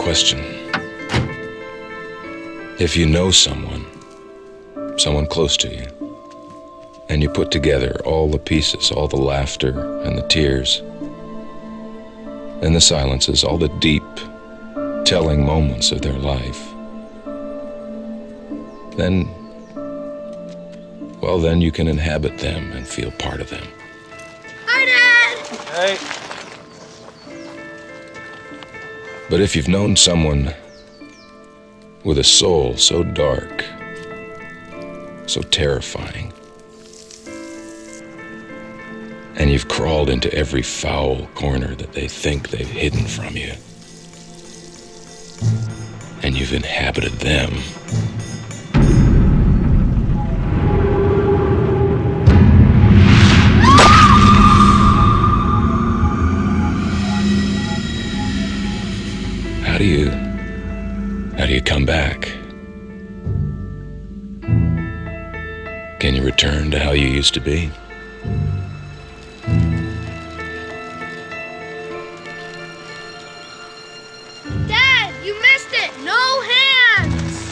question. If you know someone close to you, and you put together all the pieces, all the laughter and the tears, and the silences, all the deep, telling moments of their life, then you can inhabit them and feel part of them. Hi, Dad! Hey. But if you've known someone with a soul so dark, so terrifying, and you've crawled into every foul corner that they think they've hidden from you, and you've inhabited them, how do you come back? Can you return to how you used to be? Dad, you missed it! No hands!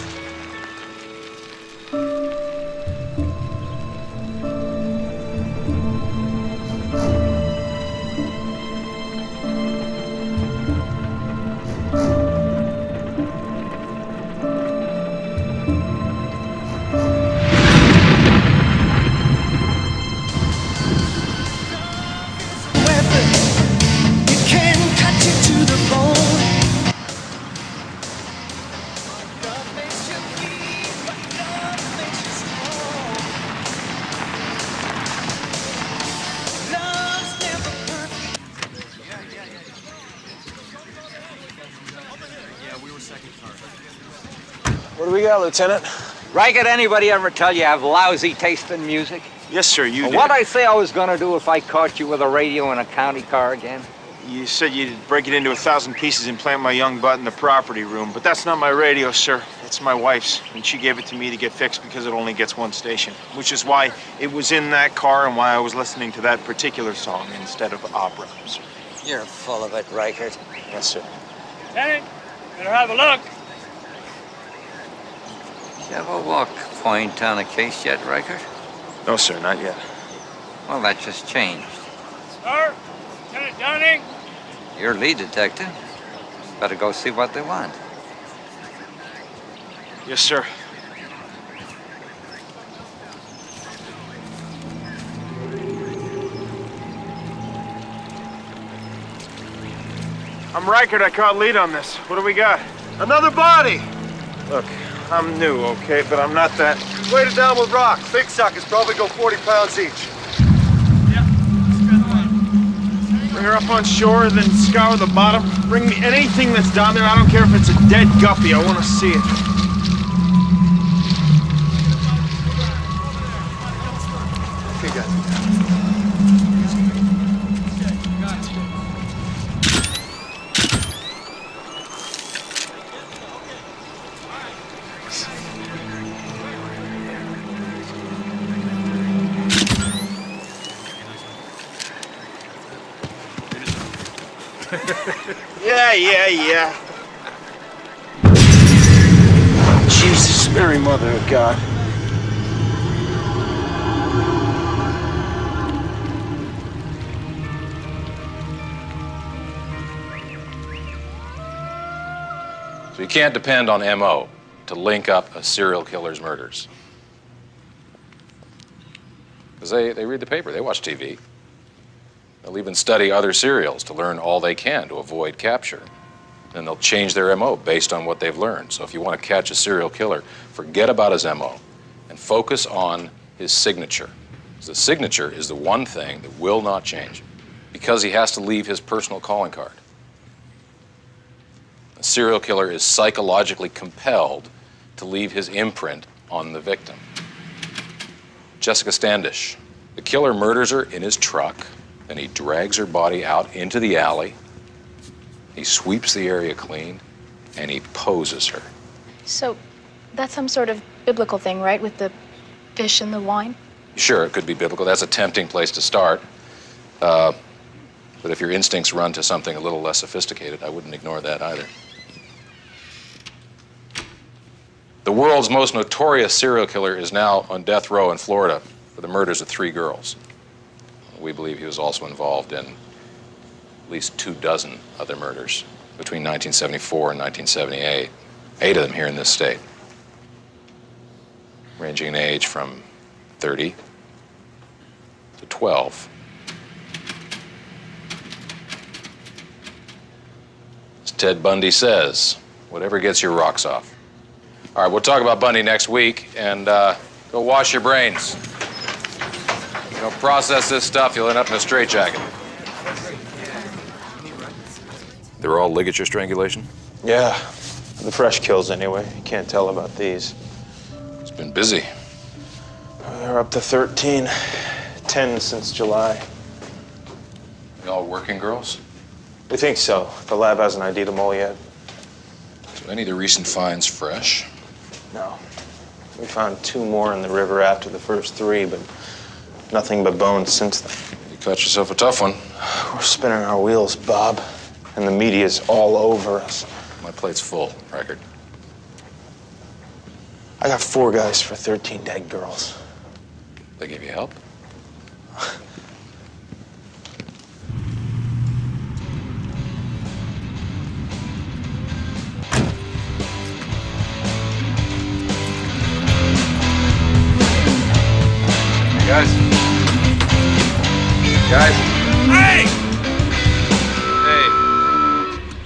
What do we got, Lieutenant? Ragged, anybody ever tell you I have lousy taste in music? Yes, sir, you did. What'd I say I was gonna do if I caught you with a radio in a county car again? You said you'd break it into 1,000 pieces and plant my young butt in the property room, but that's not my radio, sir. It's my wife's, and she gave it to me to get fixed because it only gets one station, which is why it was in that car and why I was listening to that particular song instead of opera, sir. You're full of it, Reichert. Yes, sir. Lieutenant, better have a look. You have a walk point on a case yet, Reichert? No, sir, not yet. Well, that just changed. Sir, Lieutenant Dunning. You're lead detective. Better go see what they want. Yes, sir. I'm Reichert. I caught lead on this. What do we got? Another body! Look, I'm new, okay, but I'm not that. Weighted down with rock. Big suckers probably go 40 pounds each. Bring her up on shore, then scour the bottom. Bring me anything that's down there. I don't care if it's a dead guppy. I want to see it. Okay, guys. Yeah. Jesus, Mary, Mother of God. So you can't depend on MO to link up a serial killer's murders. Because they read the paper, they watch TV. They'll even study other serials to learn all they can to avoid capture. And they'll change their MO based on what they've learned. So if you want to catch a serial killer, forget about his MO and focus on his signature. Because the signature is the one thing that will not change, because he has to leave his personal calling card. A serial killer is psychologically compelled to leave his imprint on the victim. Jessica Standish, the killer murders her in his truck, then he drags her body out into the alley, he sweeps the area clean, and he poses her. So that's some sort of biblical thing, right, with the fish and the wine? Sure, it could be biblical. That's a tempting place to start. But if your instincts run to something a little less sophisticated, I wouldn't ignore that either. The world's most notorious serial killer is now on death row in Florida for the murders of 3 girls. We believe he was also involved in at least 24 other murders between 1974 and 1978, 8 of them here in this state, ranging in age from 30 to 12. As Ted Bundy says, whatever gets your rocks off. All right, we'll talk about Bundy next week, and go wash your brains. You don't process this stuff, you'll end up in a straitjacket. They were all ligature strangulation? Yeah, the fresh kills anyway. You can't tell about these. It's been busy. We're up to 13, 10 since July. They all working girls? We think so. The lab hasn't ID'd them all yet. So any of the recent finds fresh? No. We found 2 more in the river after the first 3, but nothing but bones since then. You caught yourself a tough one. We're spinning our wheels, Bob, and the media's all over us. My plate's full, Record. I got 4 guys for 13 dead girls. They gave you help? Guys. Hey! Hey.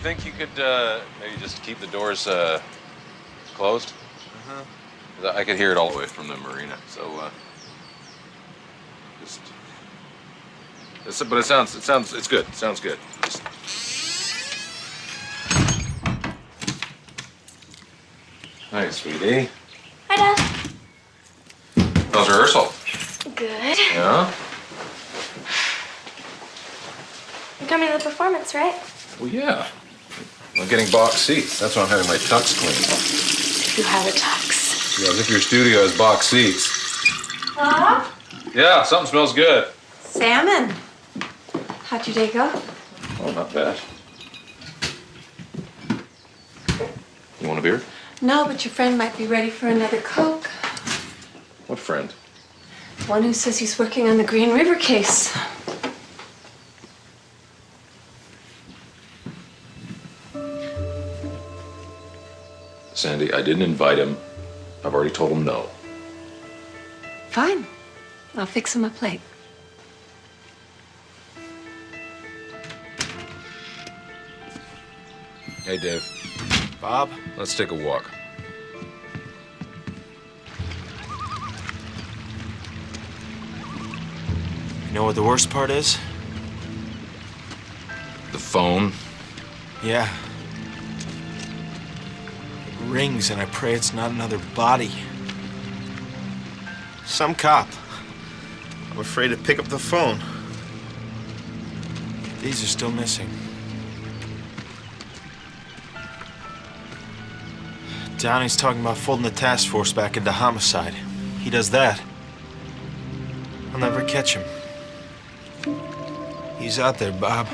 Think you could maybe just keep the doors closed? Uh-huh. I could hear it all the way from the marina, so but it's good. It sounds good. Just... Hi, sweetie. Hi, Dad. How's rehearsal? Good. Yeah? You're coming to the performance, right? Well, yeah. I'm getting box seats. That's why I'm having my tux cleaned. You have a tux. Yeah, as if your studio has box seats. Hello? Yeah, something smells good. Salmon. How'd your day go? Oh, not bad. You want a beer? No, but your friend might be ready for another Coke. What friend? One who says he's working on the Green River case. Sandy, I didn't invite him. I've already told him no. Fine. I'll fix him a plate. Hey, Dave. Bob? Let's take a walk. You know what the worst part is? The phone. Yeah. It rings and I pray it's not another body. Some cop. I'm afraid to pick up the phone. These are still missing. Downey's talking about folding the task force back into homicide. He does that, I'll never catch him. He's out there, Bob.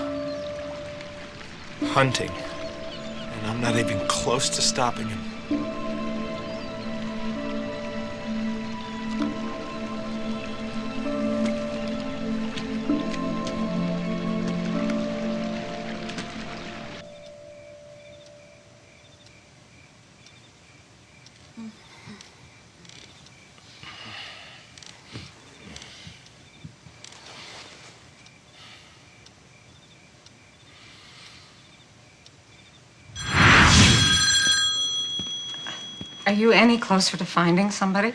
Hunting. And I'm not even close to stopping him. Are you any closer to finding somebody?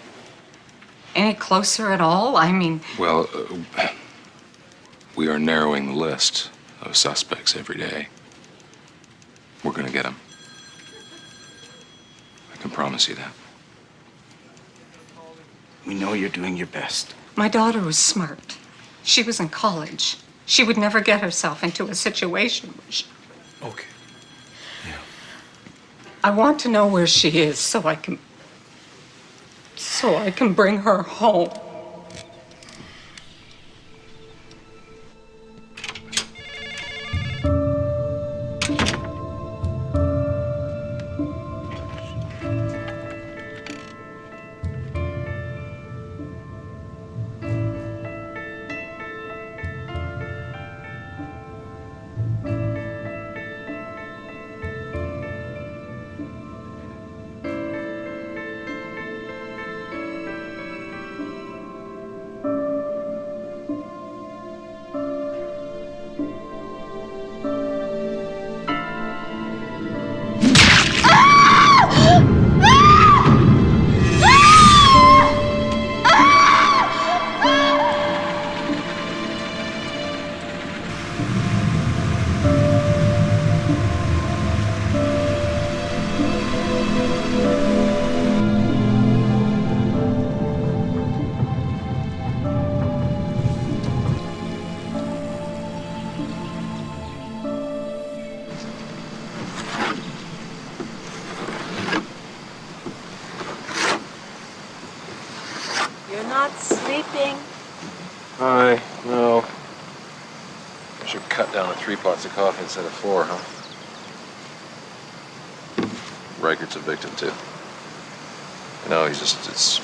Any closer at all? I mean... Well, we are narrowing the list of suspects every day. We're gonna get them. I can promise you that. We know you're doing your best. My daughter was smart. She was in college. She would never get herself into a situation where she... Okay. I want to know where she is so I can bring her home. You're not sleeping. No. I should cut down to 3 pots of coffee instead of 4, huh? Reichert's a victim, too. You know, he's just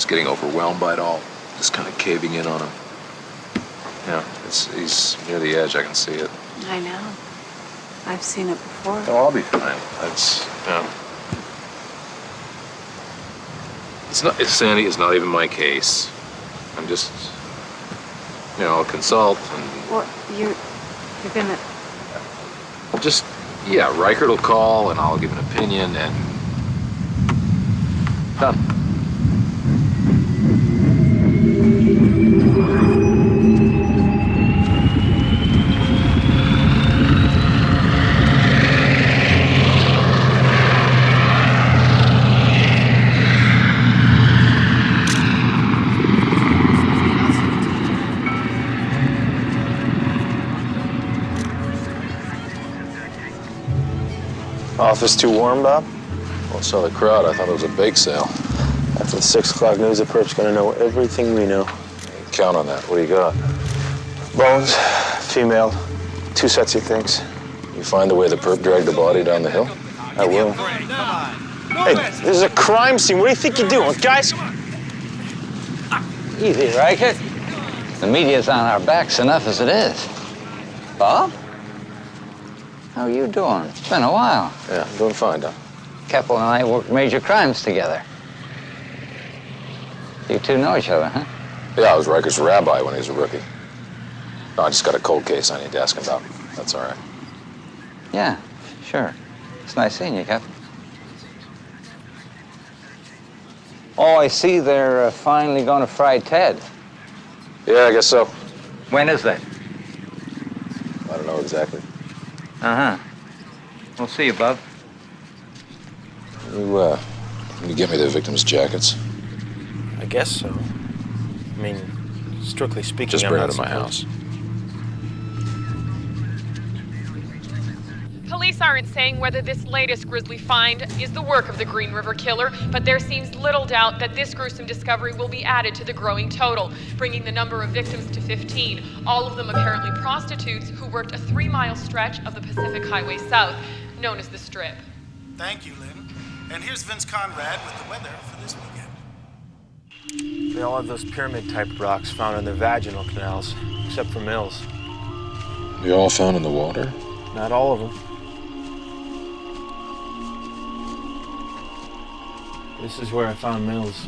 getting overwhelmed by it all. Just kind of caving in on him. Yeah, he's near the edge, I can see it. I know. I've seen it before. Oh, I'll be fine. Sandy, it's not even my case. I'm just, I'll consult and... Well, you're gonna... Just, yeah, Reichert will call and I'll give an opinion and... Done. Office too warm, Bob? Well, saw the crowd. I thought it was a bake sale. After the 6 o'clock news, the perp's gonna know everything we know. Count on that. What do you got? Bones, female, 2 sets of things. You find the way the perp dragged the body down the hill? I will. Hey, this is a crime scene. What do you think you're doing, guys? Easy, Reichert. The media's on our backs enough as it is. Bob? How you doing? It's been a while. Yeah, I'm doing fine, Doc. Keppel and I worked major crimes together. You two know each other, huh? Yeah, I was Reichert's rabbi when he was a rookie. No, I just got a cold case I need to ask him about. That's all right. Yeah, sure. It's nice seeing you, Captain. Oh, I see they're finally going to fry Ted. Yeah, I guess so. When is that? I don't know exactly. Uh-huh. We'll see you, Bob. Can you get me the victims' jackets? I guess so. I mean, strictly speaking, Just bring it to my house. Police aren't saying whether this latest grisly find is the work of the Green River killer, but there seems little doubt that this gruesome discovery will be added to the growing total, bringing the number of victims to 15, all of them apparently prostitutes who worked a 3-mile stretch of the Pacific Highway South, known as the Strip. Thank you, Lynn. And here's Vince Conrad with the weather for this weekend. They all have those pyramid-type rocks found in their vaginal canals, except for Mills. They all found in the water? Not all of them. This is where I found Mills.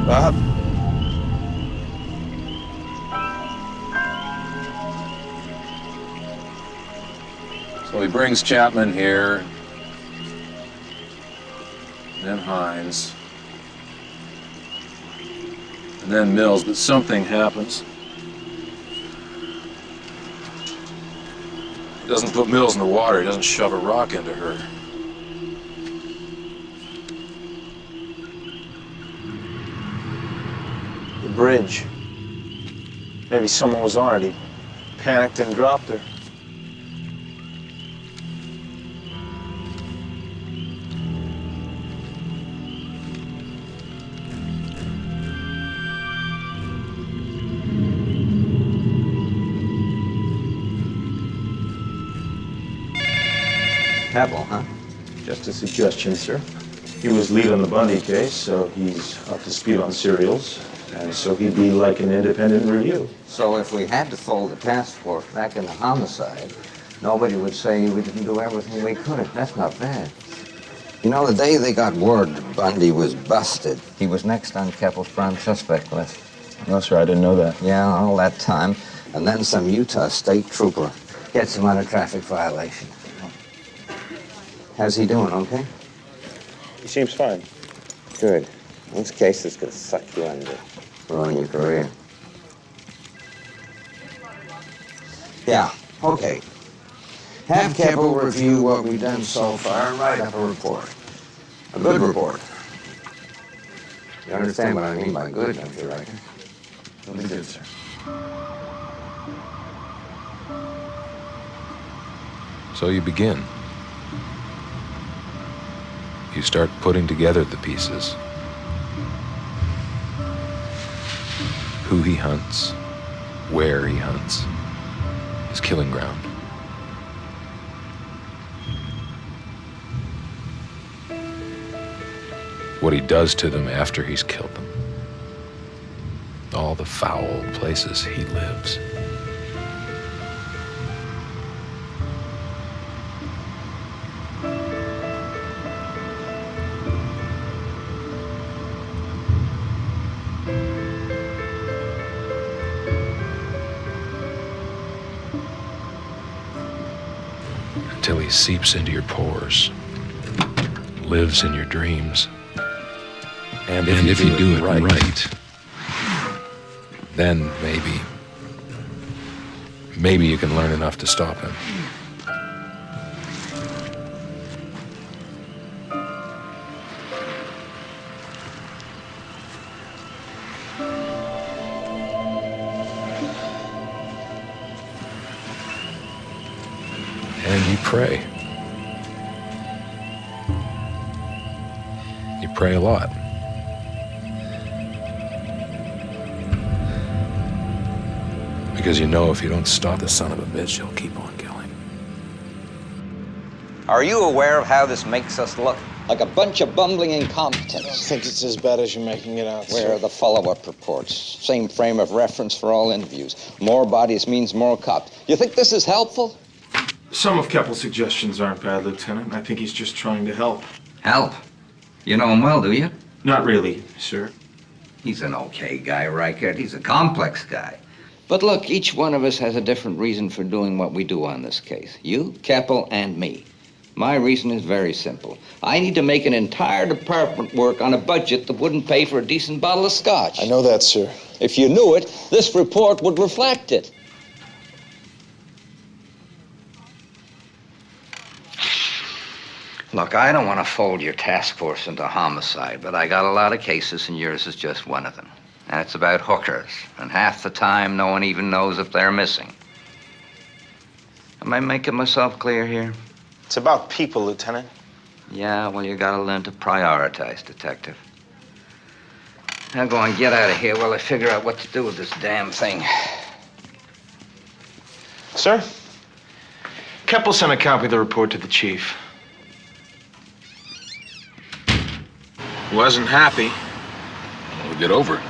Bob? So he brings Chapman here, then Hines, and then Mills, but something happens. He doesn't put Mills in the water, he doesn't shove a rock into her. The bridge. Maybe someone was on it. He panicked and dropped her. Keppel, huh? Just a suggestion, sir. He was lead on the Bundy case, so he's up to speed on serials, and so he'd be like an independent review. So if we had to fold the task force back in the homicide, nobody would say we didn't do everything we could. That's not bad. You know, the day they got word Bundy was busted, he was next on Keppel's prime suspect list. No, sir, I didn't know that. Yeah, all that time. And then some Utah state trooper gets him on a traffic violation. How's he doing, okay? He seems fine. Good. This case is going to suck you under. Ruin your career. Yeah, okay. Have Keppel review what we've done so far and write up a report. A good report. You understand what I mean by good, don't you, Riker? It'll be good, sir. So you begin. You start putting together the pieces. Who he hunts, where he hunts, his killing ground. What he does to them after he's killed them. All the foul places he lives. Until he seeps into your pores, lives in your dreams. And if you do it right, then maybe you can learn enough to stop him. And you pray. You pray a lot. Because you know if you don't stop the son of a bitch, he'll keep on killing. Are you aware of how this makes us look? Like a bunch of bumbling incompetents. I don't think it's as bad as you're making it out, Where are the follow-up reports? Same frame of reference for all interviews. More bodies means more cops. You think this is helpful? Some of Keppel's suggestions aren't bad, Lieutenant. I think he's just trying to help. Help? You know him well, do you? Not really, sir. He's an okay guy, Reichert. He's a complex guy. But look, each one of us has a different reason for doing what we do on this case. You, Keppel, and me. My reason is very simple. I need to make an entire department work on a budget that wouldn't pay for a decent bottle of scotch. I know that, sir. If you knew it, this report would reflect it. Look, I don't want to fold your task force into homicide, but I got a lot of cases, and yours is just one of them. And it's about hookers, and half the time, no one even knows if they're missing. Am I making myself clear here? It's about people, Lieutenant. Yeah, well, you gotta learn to prioritize, Detective. Now go and get out of here while I figure out what to do with this damn thing. Sir? Keppel sent a copy of the report to the chief. Wasn't happy. We'll get over it.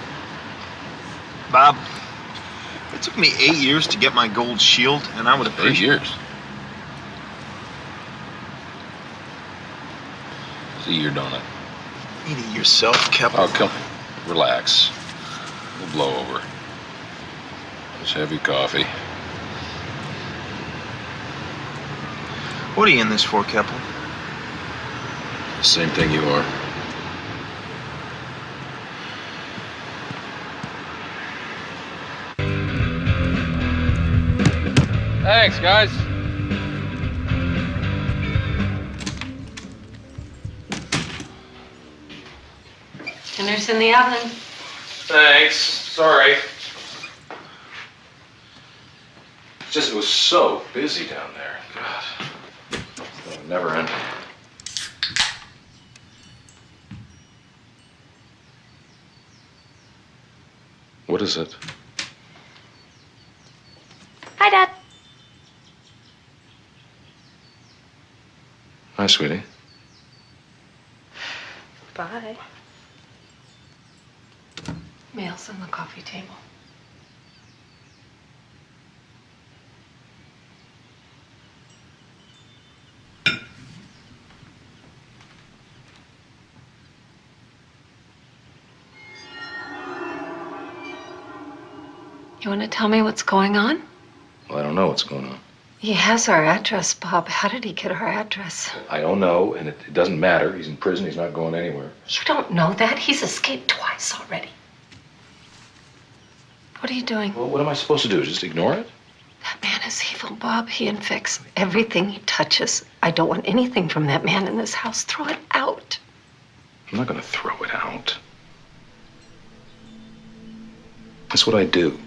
Bob, it took me 8 years to get my gold shield, and I would appreciate 8 years? See, you're doing it. Eat it yourself, Keppel. Oh, come on. Relax. We'll blow over. Just have your coffee. What are you in this for, Keppel? The same thing you are. Thanks, guys. Dinner's in the oven. Thanks. Sorry. It was so busy down there. God. It'll never end. What is it? Hi, Dad. Hi, sweetie. Bye. Mail's on the coffee table. You want to tell me what's going on? Well, I don't know what's going on. He has our address, Bob. How did he get our address? I don't know, and it doesn't matter. He's in prison. He's not going anywhere. You don't know that? He's escaped twice already. What are you doing? Well, what am I supposed to do? Just ignore it? That man is evil, Bob. He infects everything he touches. I don't want anything from that man in this house. Throw it out. I'm not going to throw it out. That's what I do.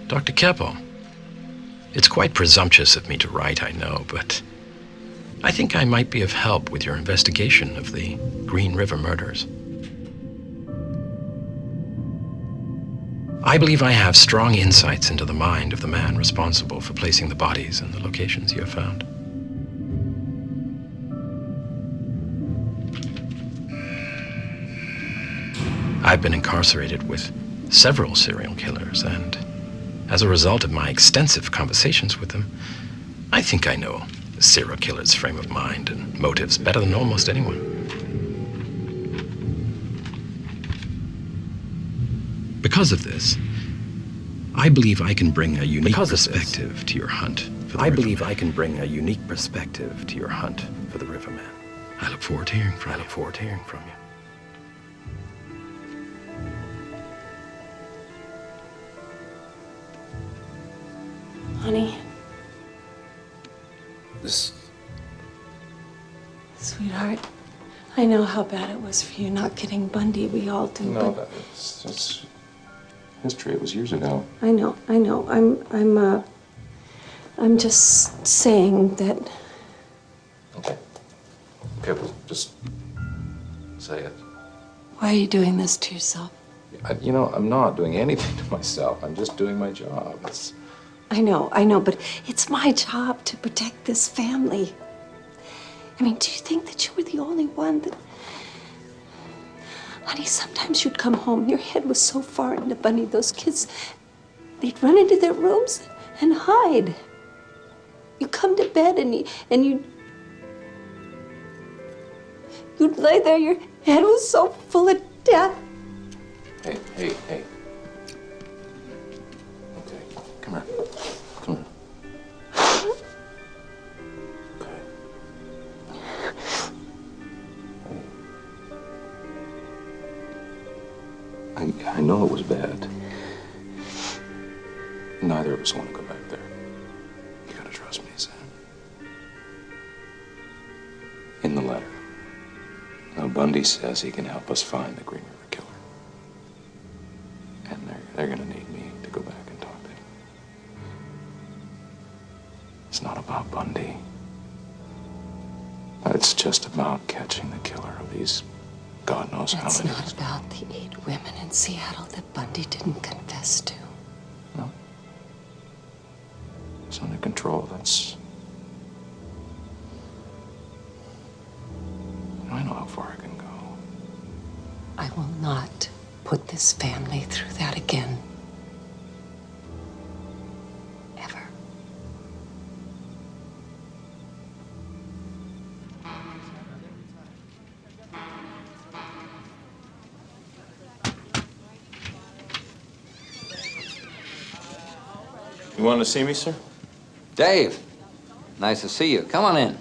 Dr. Keppel, it's quite presumptuous of me to write, I know, but I think I might be of help with your investigation of the Green River murders. I believe I have strong insights into the mind of the man responsible for placing the bodies in the locations you have found. I've been incarcerated with several serial killers, and as a result of my extensive conversations with them, I think I know the serial killer's frame of mind and motives better than almost anyone. Because of this, I believe I can bring a unique perspective to your hunt for the Riverman. I look forward to hearing from you. Honey. This... Sweetheart, I know how bad it was for you not getting Bundy. We all do. No, but that's history. It was years ago. I know. I'm just saying that. Okay, well, just say it. Why are you doing this to yourself? I'm not doing anything to myself. I'm just doing my job. I know, but it's my job to protect this family. I mean, do you think that you were the only one that... Honey, sometimes you'd come home, your head was so far into Bundy, those kids, they'd run into their rooms and hide. You come to bed and you'd lay there, your head was so full of death. Hey. Okay, come here. I know it was bad. Neither of us want to go back there. You gotta trust me, Sam. In the letter, Bundy says he can help us find the Green River killer. And they're gonna need me to go back and talk to him. It's not about Bundy. It's just about catching the killer of these God knows how many. It's not about the 8 women in Seattle that Bundy didn't confess to. No. It's under control. I know how far I can go. I will not put this family through that again. Ever. You want to see me, sir? Dave, nice to see you. Come on in.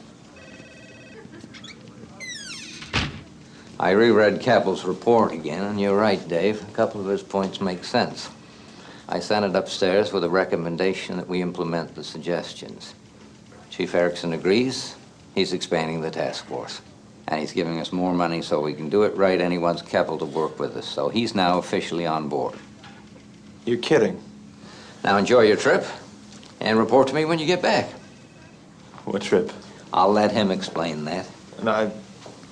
I reread Keppel's report again, and you're right, Dave. A couple of his points make sense. I sent it upstairs with a recommendation that we implement the suggestions. Chief Erickson agrees. He's expanding the task force. And he's giving us more money so we can do it right, and he wants Keppel to work with us. So he's now officially on board. You're kidding. Now enjoy your trip, and report to me when you get back. What trip? I'll let him explain that. No,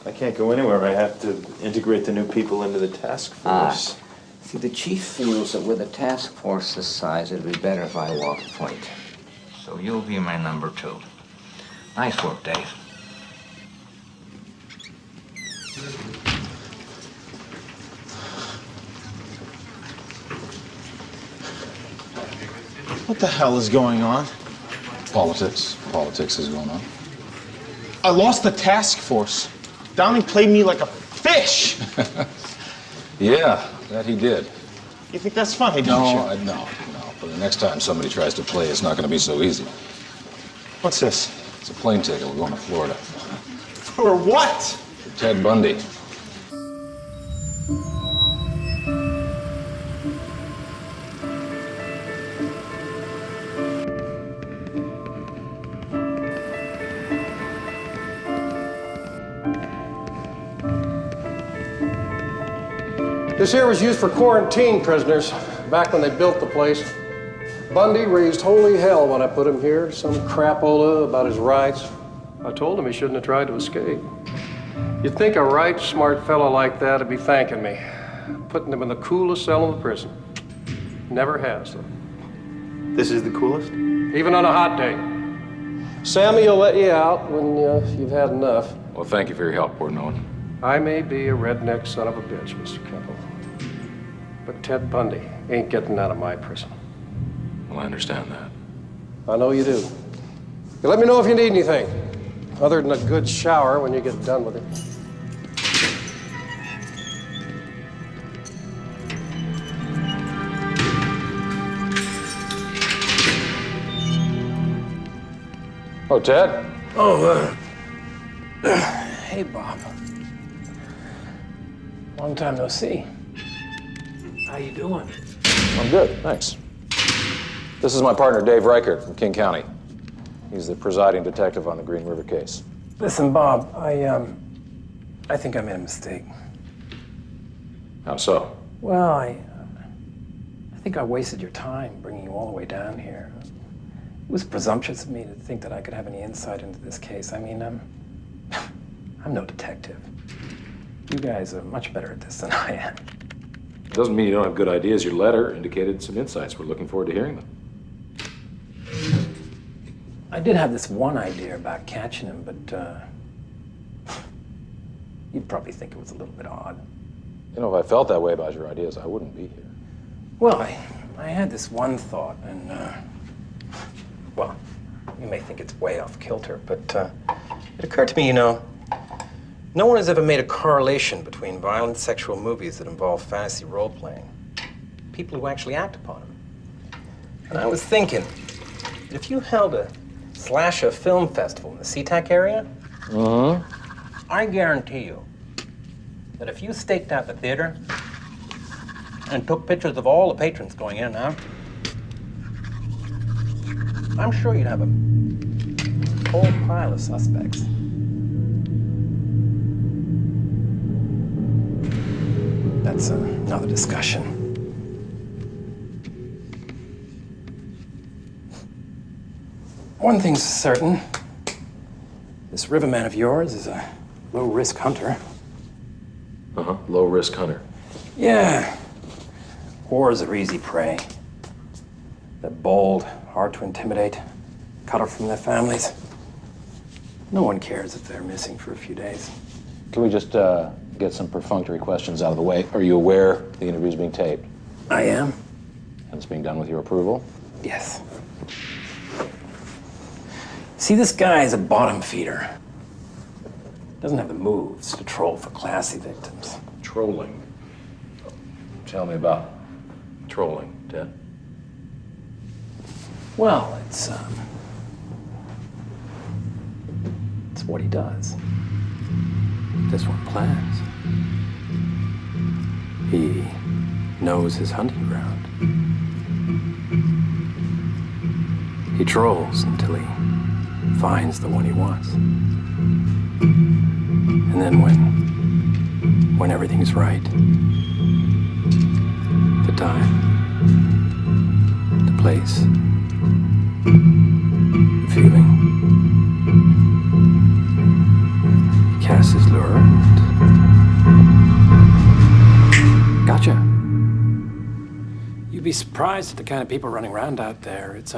I can't go anywhere. I have to integrate the new people into the task force. See, the chief feels that with a task force this size, it'd be better if I walk point. So you'll be my number 2. Nice work, Dave. What the hell is going on? Politics. Politics is going on. I lost the task force. Downing played me like a fish. Yeah, that he did. You think that's funny, don't you? No. But the next time somebody tries to play, it's not going to be so easy. What's this? It's a plane ticket. We're going to Florida. For what? For Ted Bundy. This here was used for quarantine prisoners back when they built the place. Bundy raised holy hell when I put him here. Some crapola about his rights. I told him he shouldn't have tried to escape. You'd think a right, smart fellow like that would be thanking me. Putting him in the coolest cell in the prison. Never has, though. This is the coolest? Even on a hot day. Sammy will let you out when you've had enough. Well, thank you for your help, Portnoy. I may be a redneck son of a bitch, Mr. Kemple. But Ted Bundy ain't getting out of my prison. Well, I understand that. I know you do. You let me know if you need anything, other than a good shower when you get done with it. Oh, Ted? Oh, hey, Bob. Long time no see. How you doing? I'm good, thanks. This is my partner, Dave Reichert from King County. He's the presiding detective on the Green River case. Listen, Bob, I think I made a mistake. How so? Well, I think I wasted your time bringing you all the way down here. It was presumptuous of me to think that I could have any insight into this case. I mean, I'm no detective. You guys are much better at this than I am. It doesn't mean you don't have good ideas. Your letter indicated some insights. We're looking forward to hearing them. I did have this one idea about catching him, but you'd probably think it was a little bit odd. You know, if I felt that way about your ideas, I wouldn't be here. Well, I had this one thought, and, well, you may think it's way off kilter, but it occurred to me, you know, no one has ever made a correlation between violent sexual movies that involve fantasy role-playing, people who actually act upon them. And I was thinking, if you held a slasher film festival in the SeaTac area, I guarantee you that if you staked out the theater and took pictures of all the patrons going in and out, I'm sure you'd have a whole pile of suspects. That's another discussion. One thing's certain. This Riverman of yours is a low-risk hunter. Low-risk hunter. Yeah. Whores are easy prey. They're bold, hard to intimidate, cut off from their families. No one cares if they're missing for a few days. Can we just get some perfunctory questions out of the way? Are you aware the interview's being taped? I am. And it's being done with your approval? Yes. See, this guy's a bottom feeder. Doesn't have the moves to troll for classy victims. Trolling? Tell me about trolling, Ted. Well, it's what he does. This one plans. He knows his hunting ground. He trolls until he finds the one he wants. And then when everything's right, the time, the place, the feeling, he casts his lure and gotcha. You'd be surprised at the kind of people running around out there. It's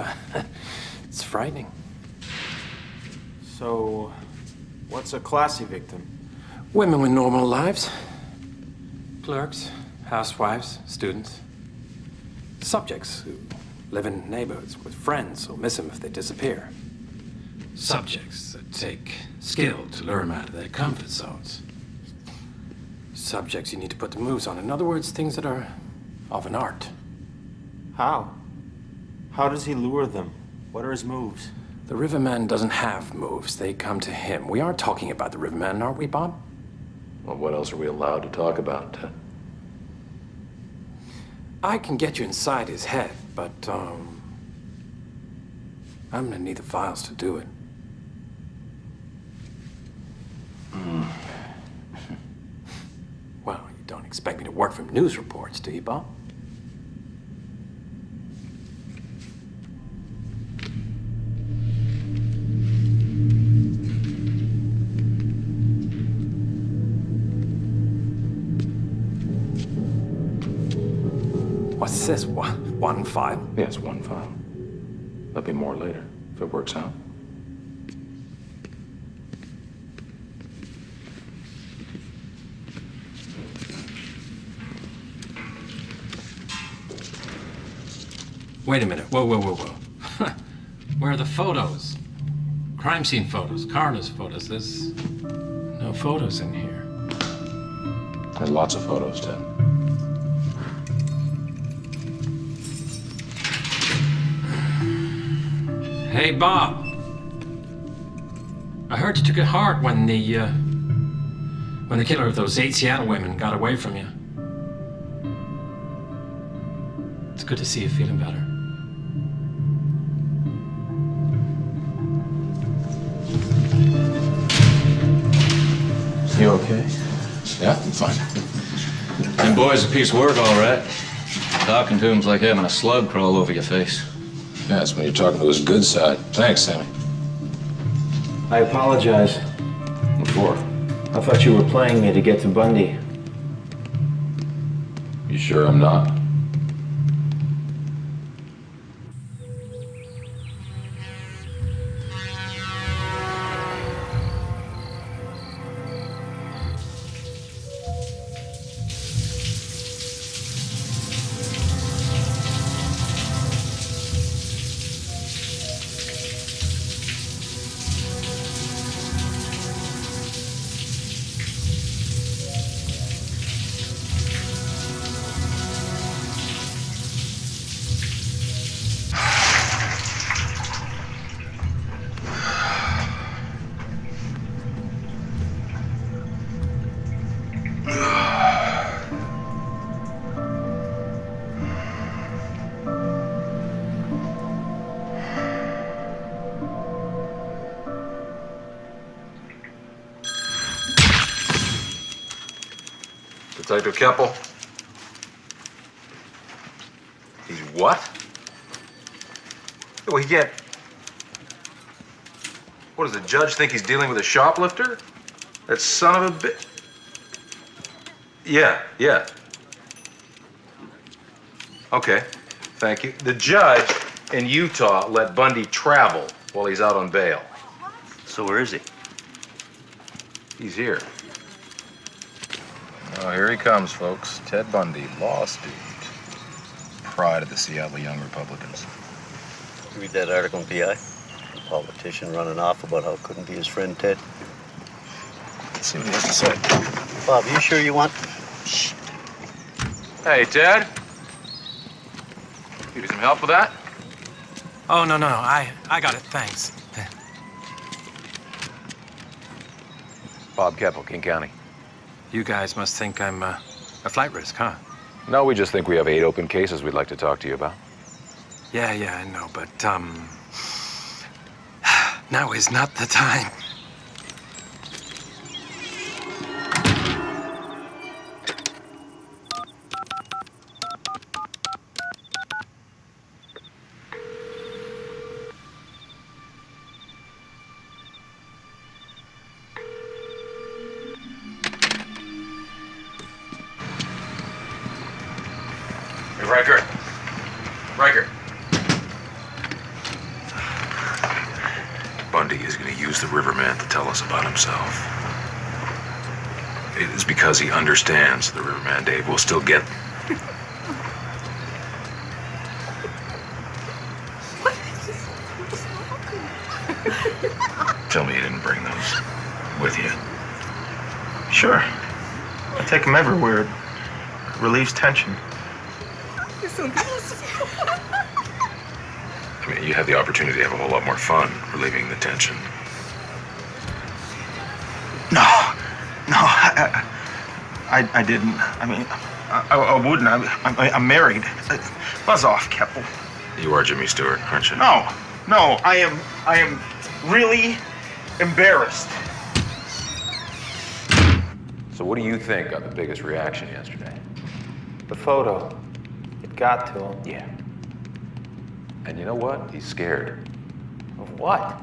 it's frightening. So, what's a classy victim? Women with normal lives. Clerks, housewives, students. Subjects who live in neighborhoods with friends who'll miss them if they disappear. Subjects that take skill to lure them out of their comfort zones. Subjects you need to put the moves on. In other words, things that are of an art. How? How does he lure them? What are his moves? The Riverman doesn't have moves. They come to him. We are talking about the Riverman, aren't we, Bob? Well, what else are we allowed to talk about, Ted? I can get you inside his head, but, I'm gonna need the files to do it. Well, you don't expect me to work from news reports, do you, Bob? What's this? One file? Yes, one file. There'll be more later, if it works out. Wait a minute. Whoa. Where are the photos? Crime scene photos, coroner's photos. There's no photos in here. There's lots of photos, Ted. Hey, Bob. I heard you took it hard when the killer of those 8 Seattle women got away from you. It's good to see you feeling better. You okay? Yeah, I'm fine. Them boys a piece of work, all right. Talking to him's like having a slug crawl over your face. Yeah, it's when you're talking to his good side. Thanks, Sammy. I apologize. What for? I thought you were playing me to get to Bundy. You sure I'm not? Detective Keppel? He's what? What do we get? What, does the judge think he's dealing with a shoplifter? That son of a bitch. Yeah. Okay, thank you. The judge in Utah let Bundy travel while he's out on bail. So where is he? He's here. Oh, here he comes, folks. Ted Bundy, law student. Pride of the Seattle Young Republicans. You read that article in PI? The politician running off about how it couldn't be his friend Ted. Let's see what he has to say. Bob, you sure you want... Shh. Hey, Ted. You need some help with that? Oh, no. I got it, thanks. Bob Keppel, King County. You guys must think I'm a flight risk, huh? No, we just think we have 8 open cases we'd like to talk to you about. Yeah, I know, but, now is not the time. Riker. Bundy is going to use the Riverman to tell us about himself. It is because he understands the Riverman, Dave. We'll still get... Tell me you didn't bring those with you. Sure. I take them everywhere. It relieves tension. I mean, you had the opportunity to have a whole lot more fun relieving the tension. No, I didn't. I mean, I wouldn't. I'm married. Buzz off, Keppel. You are Jimmy Stewart, aren't you? No, I am really embarrassed. So what do you think got the biggest reaction yesterday? The photo. It got to him. Yeah. And you know what? He's scared. Of what?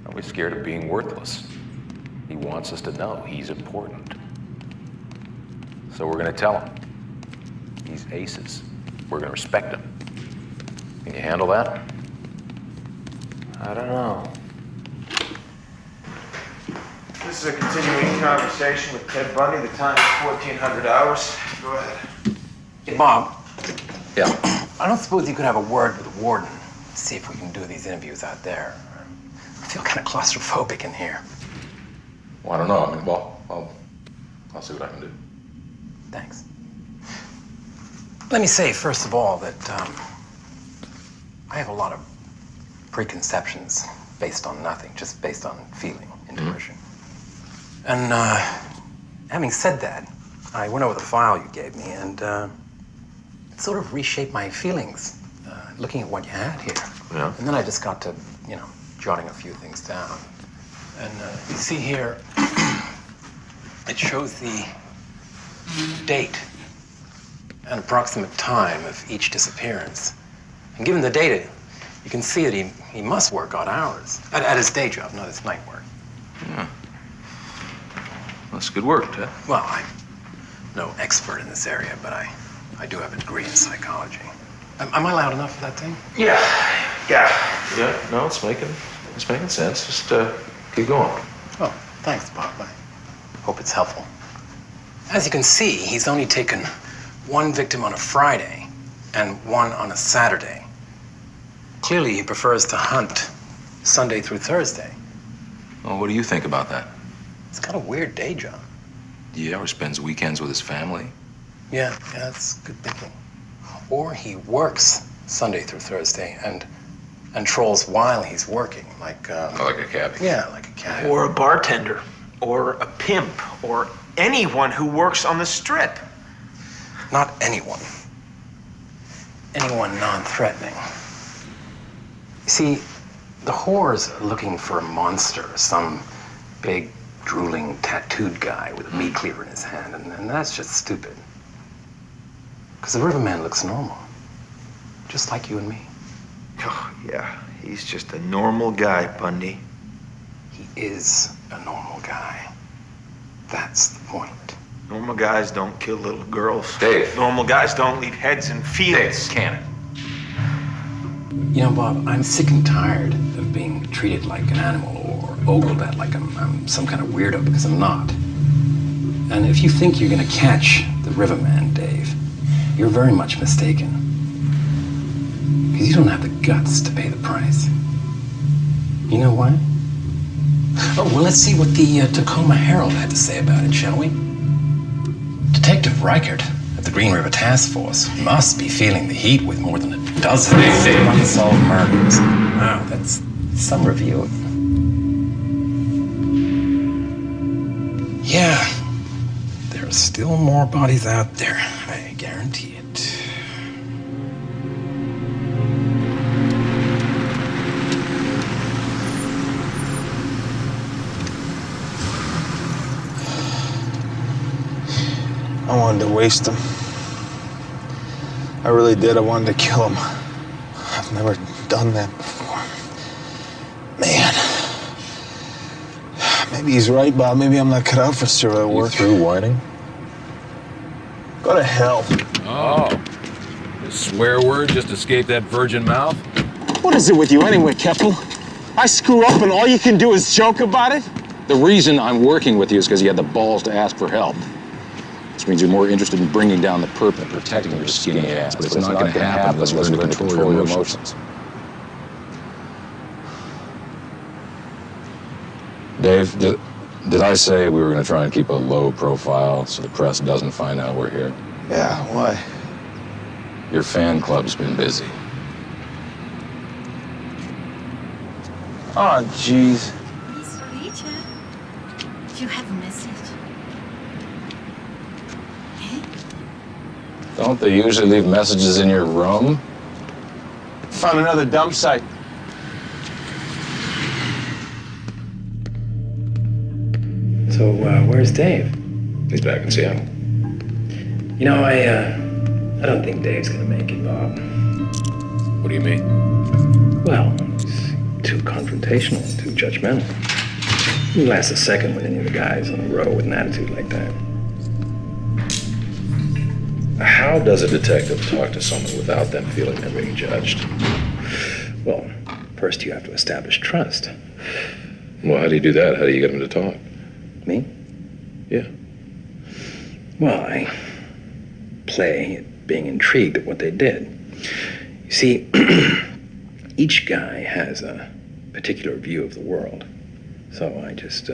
Well, he's scared of being worthless. He wants us to know he's important. So we're gonna tell him. He's aces. We're gonna respect him. Can you handle that? I don't know. This is a continuing conversation with Ted Bundy. The time is 1400 hours. Go ahead. Hey, Bob. Yeah. I don't suppose you could have a word with the warden. See if we can do these interviews out there. I feel kind of claustrophobic in here. Well, I don't know. I mean, well, I'll see what I can do. Thanks. Let me say, first of all, that I have a lot of preconceptions based on nothing, just based on feeling, intuition. And having said that, I went over the file you gave me, and it sort of reshaped my feelings, looking at what you had here. Yeah. And then I just got to, jotting a few things down. And you see here, it shows the date and approximate time of each disappearance. And given the data, you can see that he must work odd hours at his day job, not his night work. Yeah. That's good work, Ted. Well, I'm no expert in this area, but I do have a degree in psychology. Am I loud enough for that thing? Yeah. No, it's making sense. Just keep going. Oh, thanks, Bob. I hope it's helpful. As you can see, he's only taken one victim on a Friday and one on a Saturday. Clearly, he prefers to hunt Sunday through Thursday. Well, what do you think about that? He's got a weird day job. Yeah, or spends weekends with his family. Yeah, that's good thinking. Or he works Sunday through Thursday and trolls while he's working, like like a cabbie. Yeah, like a cabbie. Or a bartender, or a pimp, or anyone who works on the strip. Not anyone. Anyone non-threatening. You see, the whores are looking for a monster, some big, drooling, tattooed guy with a meat cleaver in his hand, and that's just stupid. Because the Riverman looks normal, just like you and me. Oh, yeah, he's just a normal guy, Bundy. He is a normal guy. That's the point. Normal guys don't kill little girls. Dave. Normal guys don't leave heads in fields. Dave, cannon. You know, Bob, I'm sick and tired of being treated like an animal or ogled at like I'm some kind of weirdo, because I'm not. And if you think you're gonna catch the Riverman, Dave, you're very much mistaken. Because you don't have the guts to pay the price. You know why? Oh, well, let's see what the Tacoma Herald had to say about it, shall we? Detective Reichert at the Green River Task Force must be feeling the heat with more than a dozen unsolved murders. Wow, that's some review. Yeah, there are still more bodies out there, I guarantee it. I wanted to waste him. I really did. I wanted to kill him. I've never done that before. Man. Maybe he's right, Bob. Maybe I'm not cut out for serial work. You through whining? Go to hell. Oh. The swear word just escaped that virgin mouth? What is it with you anyway, Keppel? I screw up and all you can do is joke about it? The reason I'm working with you is because you had the balls to ask for help. This means you're more interested in bringing down the perp than protecting your skinny ass. But it's not going to happen unless you learn to control your emotions. Dave, did I say we were going to try and keep a low profile so the press doesn't find out we're here? Yeah, why? Your fan club's been busy. Oh, jeez. Mr. Richard, you have a message. Don't they usually leave messages in your room? Found another dump site. So, where's Dave? He's back in Seattle. You know, I don't think Dave's gonna make it, Bob. What do you mean? Well, he's too confrontational, too judgmental. He lasts a second with any of the guys on the row with an attitude like that. How does a detective talk to someone without them feeling they're being judged? Well, first you have to establish trust. Well, how do you do that? How do you get them to talk? Me? Yeah. Well, I play at being intrigued at what they did. You see, each guy has a particular view of the world. So I just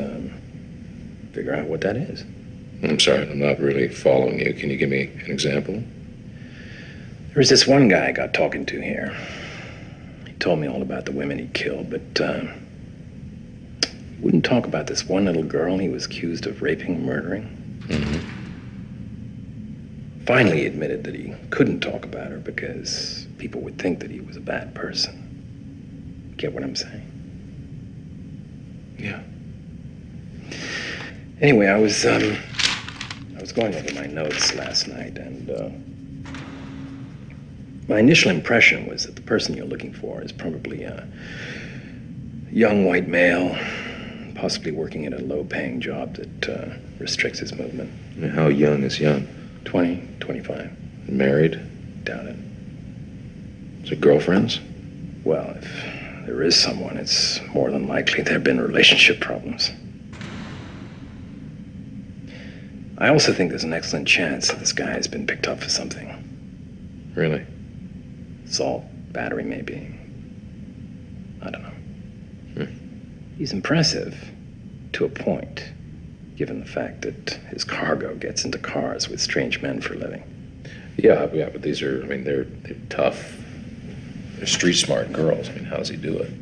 figure out what that is. I'm sorry, I'm not really following you. Can you give me an example? There was this one guy I got talking to here. He told me all about the women he killed, but he wouldn't talk about this one little girl he was accused of raping and murdering. Mm-hmm. Finally, he admitted that he couldn't talk about her because people would think that he was a bad person. Get what I'm saying? Yeah. Anyway, I was going over my notes last night, and my initial impression was that the person you're looking for is probably a young white male, possibly working at a low-paying job that restricts his movement. And how young is young? 20, 25. Married? Doubt it. Is it girlfriends? Well, if there is someone, it's more than likely there have been relationship problems. I also think there's an excellent chance that this guy has been picked up for something. Really? Assault, battery, maybe. I don't know. He's impressive to a point, given the fact that his cargo gets into cars with strange men for a living. Yeah, but these are, I mean, they're tough. They're street-smart girls. I mean, how does he do it?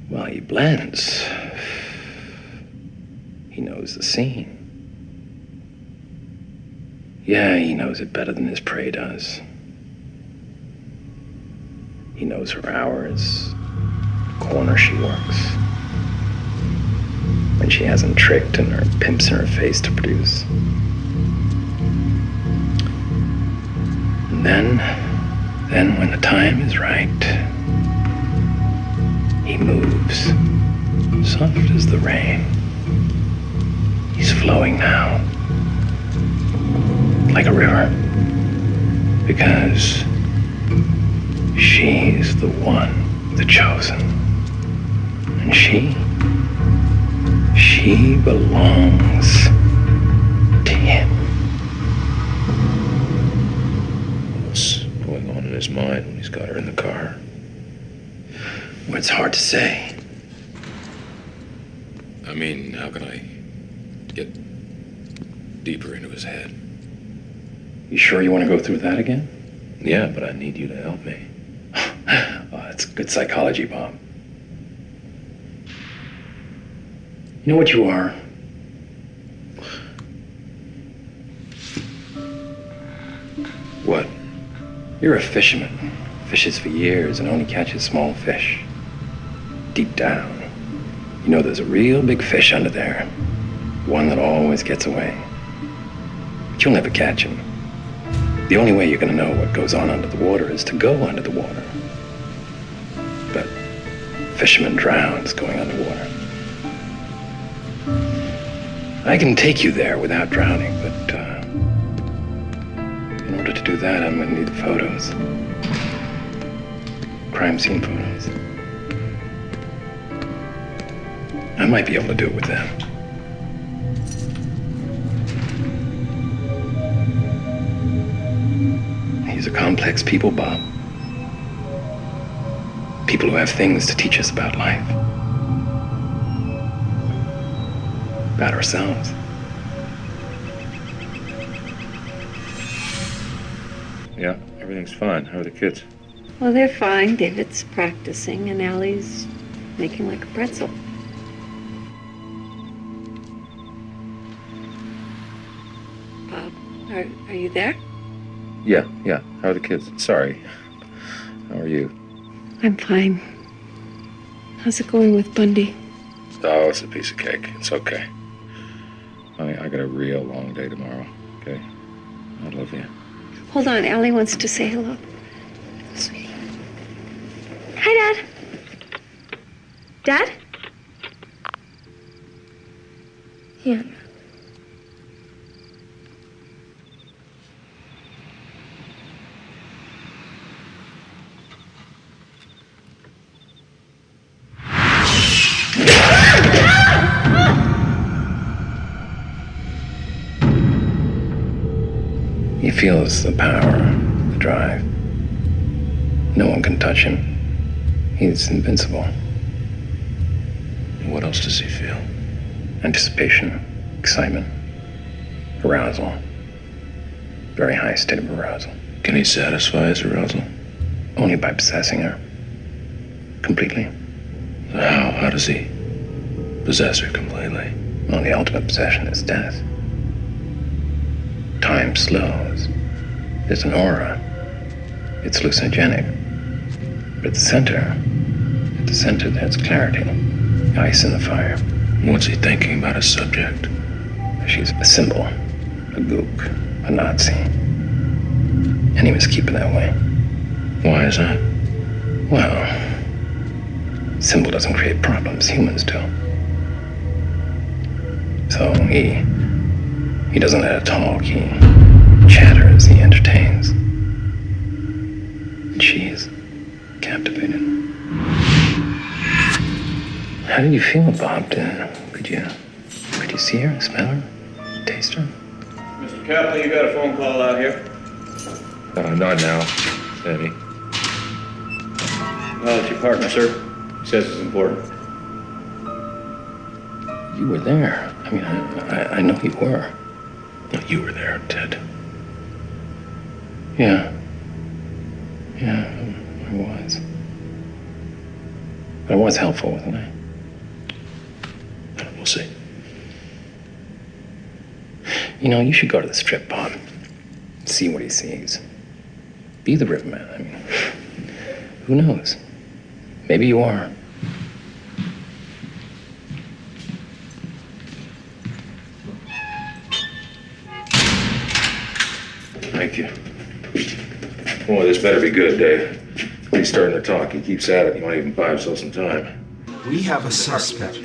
Well, he blends. He knows the scene. Yeah, he knows it better than his prey does. He knows her hours, the corner she works, when she hasn't tricked and her pimps in her face to produce. And then when the time is right, he moves, soft as the rain. He's flowing now, like a river, because she's the one, the chosen. And she belongs to him. What's going on in his mind when he's got her in the car? Well, it's hard to say. I mean, how can I get deeper into his head? You sure you want to go through that again? Yeah, but I need you to help me. Oh, that's good psychology, Bob. You know what you are? What? You're a fisherman. Fishes for years and only catches small fish. Deep down, you know there's a real big fish under there. One that always gets away. But you'll never catch him. The only way you're gonna know what goes on under the water is to go under the water. But fisherman drowns going underwater. I can take you there without drowning, but in order to do that, I'm gonna need the photos. Crime scene photos. I might be able to do it with them. These are complex people, Bob. People who have things to teach us about life. About ourselves. Yeah, everything's fine. How are the kids? Well, they're fine. David's practicing, and Allie's making like a pretzel. Bob, are you there? Yeah. How are the kids? Sorry. How are you? I'm fine. How's it going with Bundy? Oh, it's a piece of cake. It's okay. Honey, I got a real long day tomorrow, okay? I love you. Hold on, Allie wants to say hello. Sweetie. Hi, Dad. Dad? Yeah. He feels the power, the drive. No one can touch him. He's invincible. What else does he feel? Anticipation, excitement, arousal. Very high state of arousal. Can he satisfy his arousal? Only by possessing her. Completely. How does he possess her completely? Well, the ultimate possession is death. Time slows. There's an aura. It's hallucinogenic. But at the center, there's clarity. Ice in the fire. What's he thinking about his subject? She's a symbol, a gook, a Nazi. And he must keep it that way. Why is that? Well, symbol doesn't create problems, humans do. So he doesn't let her talk, he chatters, he entertains. And she's captivated. How did you feel, Bob? Could you see her, smell her, taste her? Mr. Kaplan, you got a phone call out here? Not now, Sammy. Well, it's your partner, sir. He says it's important. You were there. I mean, I know you were. No, you were there, Ted. Yeah, I was. But I was helpful, wasn't I? We'll see. You know, you should go to the strip, Bob. See what he sees. Be the Riverman. I mean, who knows? Maybe you are. Thank you. Boy, this better be good, Dave. He's starting to talk. He keeps at it. He might even buy himself some time. We have a suspect.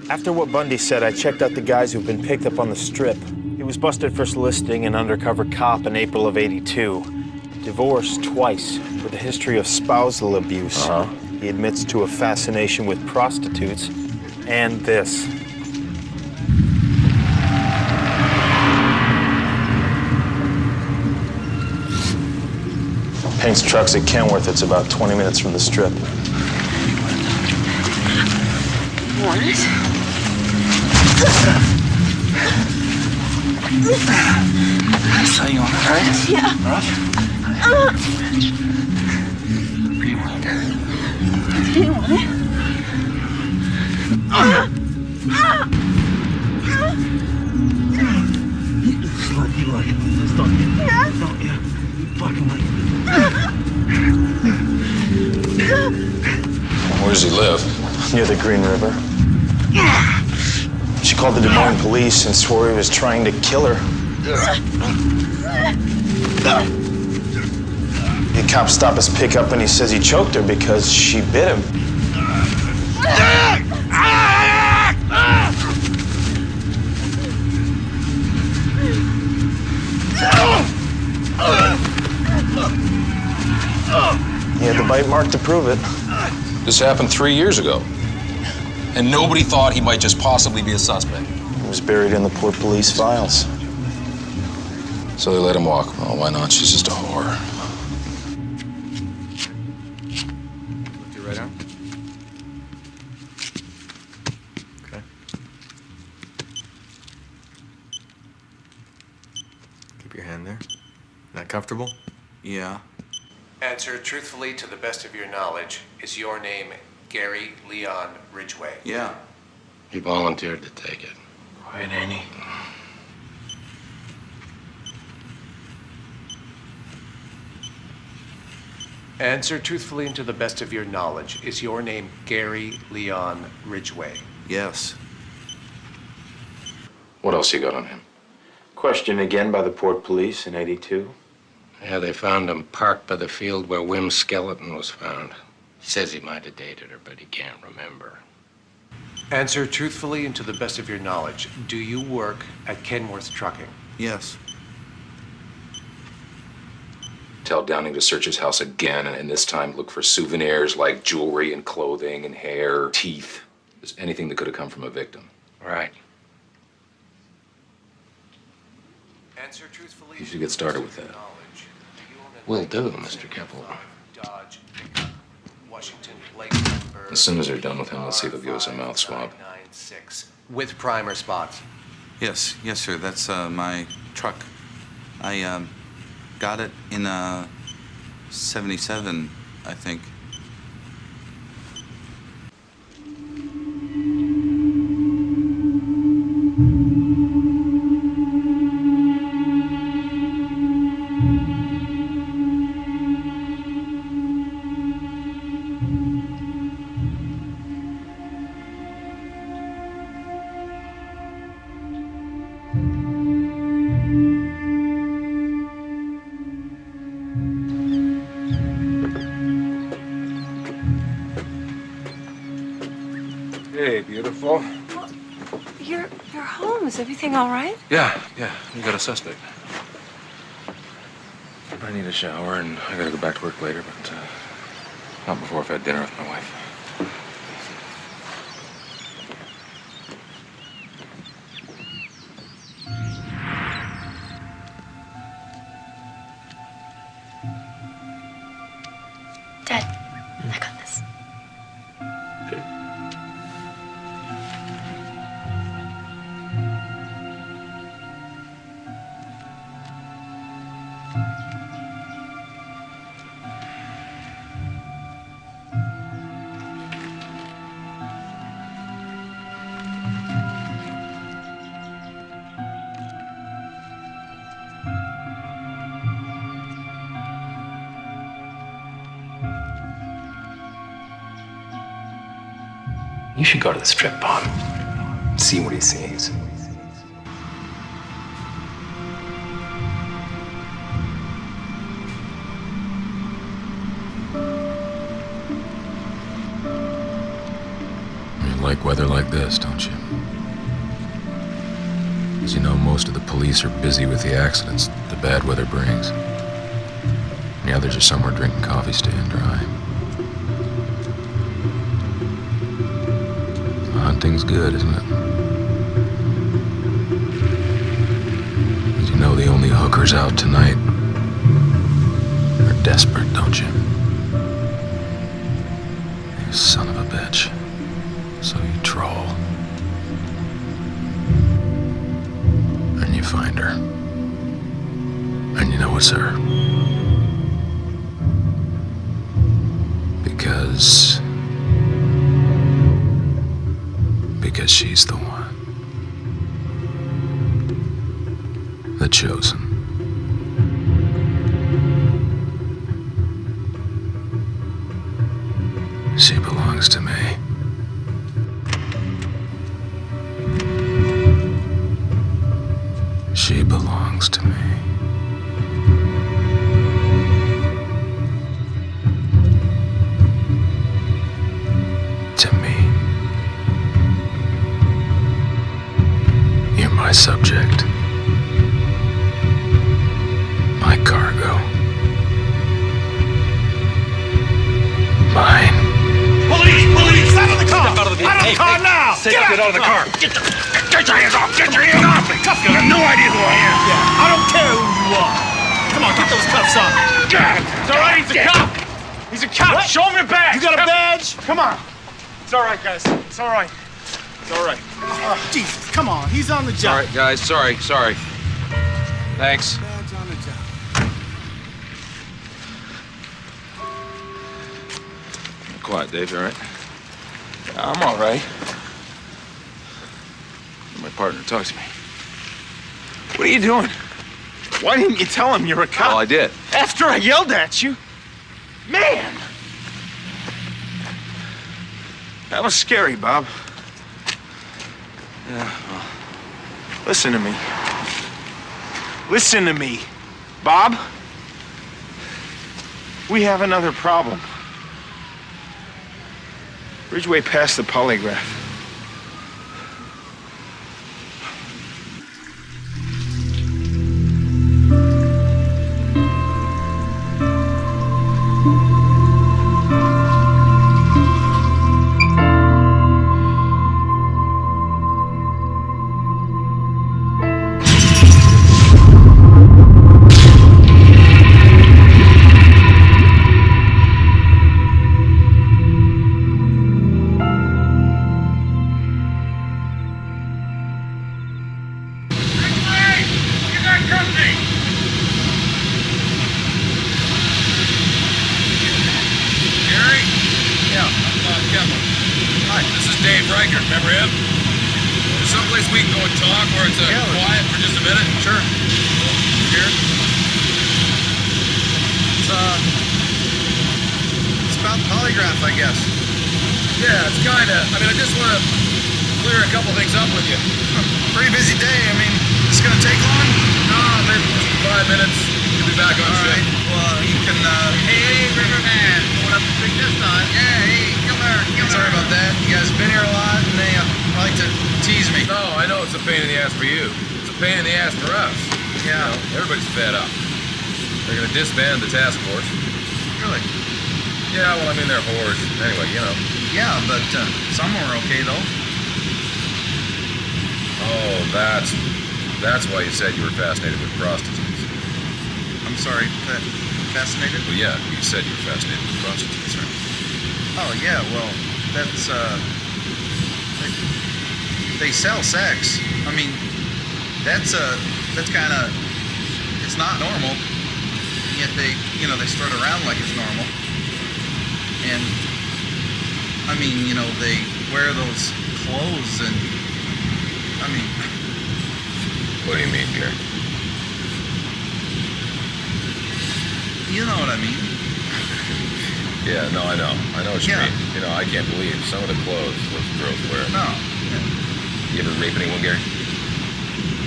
After what Bundy said, I checked out the guys who've been picked up on the strip. He was busted for soliciting an undercover cop in April of '82. Divorced twice, with a history of spousal abuse. He admits to a fascination with prostitutes, and this. Paints trucks at Kenworth. It's about 20 minutes from the strip. What? So you want it, right? Yeah. All right? What do you want? Do you want it? You like it. Don't you? Yeah. Don't you? You fucking like it. Where does he live? Near the Green River. She called the Des Moines police and swore he was trying to kill her. The cop stopped his pickup and he says he choked her because she bit him. He had the bite mark to prove it. This happened 3 years ago. And nobody thought he might just possibly be a suspect. He was buried in the Port Police files. So they let him walk. Well, why not? She's just a whore. Lift your right arm. Okay. Keep your hand there. That comfortable? Yeah. Answer truthfully to the best of your knowledge. Is your name Gary Leon Ridgway? Yeah. He volunteered to take it. Quiet, Annie. Answer truthfully and to the best of your knowledge. Is your name Gary Leon Ridgway? Yes. What else you got on him? Questioned again by the port police in '82. Yeah, they found him parked by the field where Wim's skeleton was found. He says he might have dated her, but he can't remember. Answer truthfully and to the best of your knowledge. Do you work at Kenworth Trucking? Yes. Tell Downing to search his house again, and this time look for souvenirs like jewelry and clothing and hair, teeth. Just anything that could have come from a victim. Right. Answer truthfully. You should get started with that. Will do, Mr. Keppel. Dodge, Washington plate number. As soon as they're done with him, let's see if they'll give us a mouth swab. 96 with primer spots. Yes, sir. That's my truck. I got it in '77, I think. Hey, beautiful. Well, you're home. Is everything all right? Yeah, we got a suspect. I need a shower, and I gotta go back to work later, but not before I've had dinner with my wife. Dad, I got this. You should go to the strip bar. See what he sees. You like weather like this, don't you? As you know, most of the police are busy with the accidents the bad weather brings. And the others are somewhere drinking coffee, staying dry. Hunting's good, isn't it? You know the only hookers out tonight are desperate, don't you? You son of a bitch. So you troll. And you find her. And you know it's her. Because she's the one. The chosen. She belongs to me. She belongs to me. To me. You're my subject. My cargo. Mine. Police! Out of the car! Out of the car now! Get out of the car! Get your hands off! Get your hands off me! Cuff you! You have no idea who I am! Yeah, I don't care who you are! Come on, get those cuffs on! It's all right, he's a cop! He's a cop! What? Show him your badge! You got a badge? Come on! It's all right, guys. It's all right. It's all right. Jesus, come on, he's on the job. All right, guys, sorry. Thanks. Badge on the job. quiet, Dave, you all right? I'm all right. My partner, talk to me. What are you doing? Why didn't you tell him you're a cop? Oh, I did. After I yelled at you? Man! That was scary, Bob. Yeah, well, listen to me. Listen to me, Bob. We have another problem. Ridgway passed the polygraph. Disband the task force. Really? Yeah, well, I mean, they're whores. Anyway, you know. Yeah, but some were okay, though. Oh, that's why you said you were fascinated with prostitutes. I'm sorry, fascinated? Well, yeah, you said you were fascinated with prostitutes, right? Oh, yeah, well, that's, they sell sex. I mean, that's kind of, it's not normal. Yet they, you know, they strut around like it's normal. And, I mean, you know, they wear those clothes and, I mean... What do you mean, Gary? You know what I mean. Yeah, no, I know. I know what you mean. You know, I can't believe some of the clothes those girls wear. No. You ever rape anyone, Gary?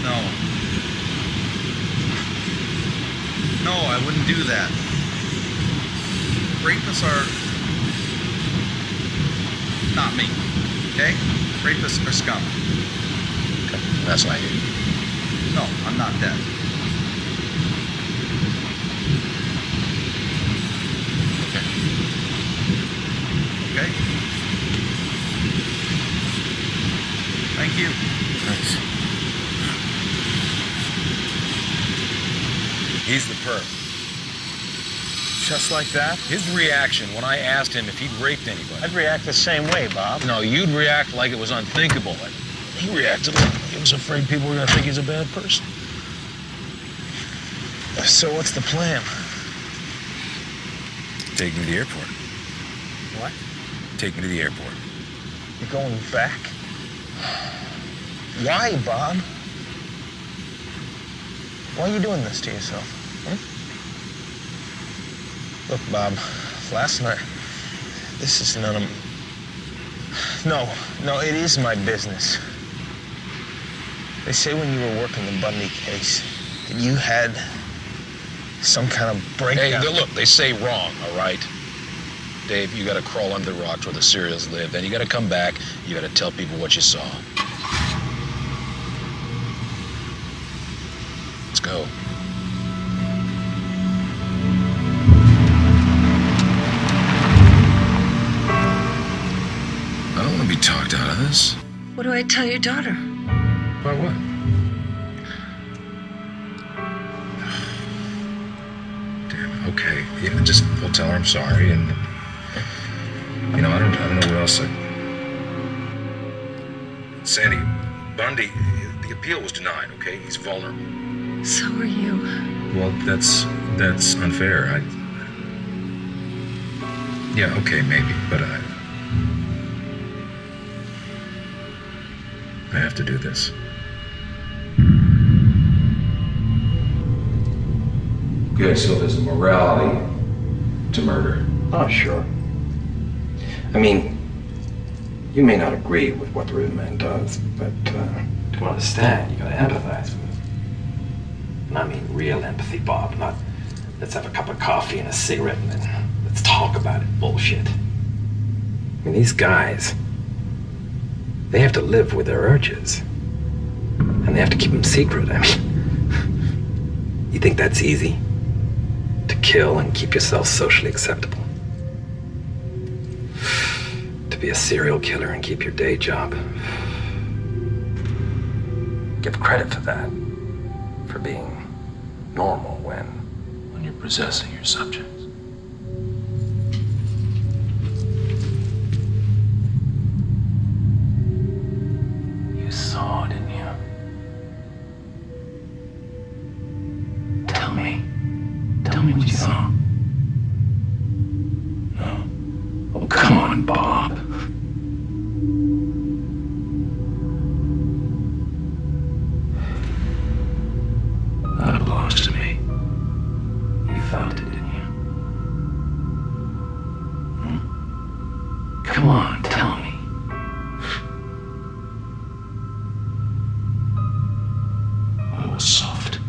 No. No, I wouldn't do that. Rapists are not me, okay? Rapists are scum. Okay, that's not you. No, I'm not that. Okay. Okay? Thank you. Thanks. He's the perp. Just like that? His reaction when I asked him if he'd raped anybody. I'd react the same way, Bob. No, you'd react like it was unthinkable. He reacted like he was afraid people were going to think he's a bad person. So what's the plan? Take me to the airport. What? Take me to the airport. You're going back? Why, Bob? Why are you doing this to yourself? Look, Bob, last night, this is none of... No, it is my business. They say when you were working the Bundy case that you had some kind of breakdown. Hey, look, they say wrong, all right? Dave, you gotta crawl under the rocks where the serials live, then you gotta come back, you gotta tell people what you saw. Let's go. I don't want to be talked out of this. What do I tell your daughter? About what? Damn, okay. Yeah, we'll tell her I'm sorry, and you know, I don't know what else Sandy, Bundy, the appeal was denied, okay? He's vulnerable. So are you. Well, that's unfair. Yeah, okay, maybe, but I have to do this. Good, so there's a morality to murder. Oh, sure. I mean, you may not agree with what the Riverman does, but to understand, you gotta empathize with it. And I mean real empathy, Bob, not let's have a cup of coffee and a cigarette and then let's talk about it bullshit. I mean, these guys, they have to live with their urges. And they have to keep them secret. I mean, you think that's easy? To kill and keep yourself socially acceptable? To be a serial killer and keep your day job? Give credit for that. For being normal when you're possessing your subjects. You saw, didn't you? Tell me. Tell me what you saw. No. Oh, come on, Bob. That belongs to me. You felt it, didn't you? Hmm? Come on, tell me. Oh, soft.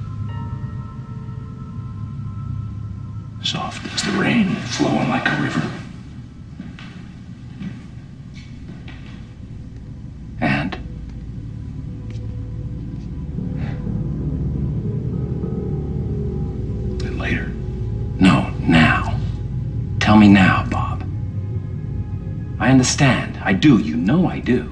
Soft as the rain flowing like a river. And later. No, now. Tell me now, Bob. I understand. I do. You know I do.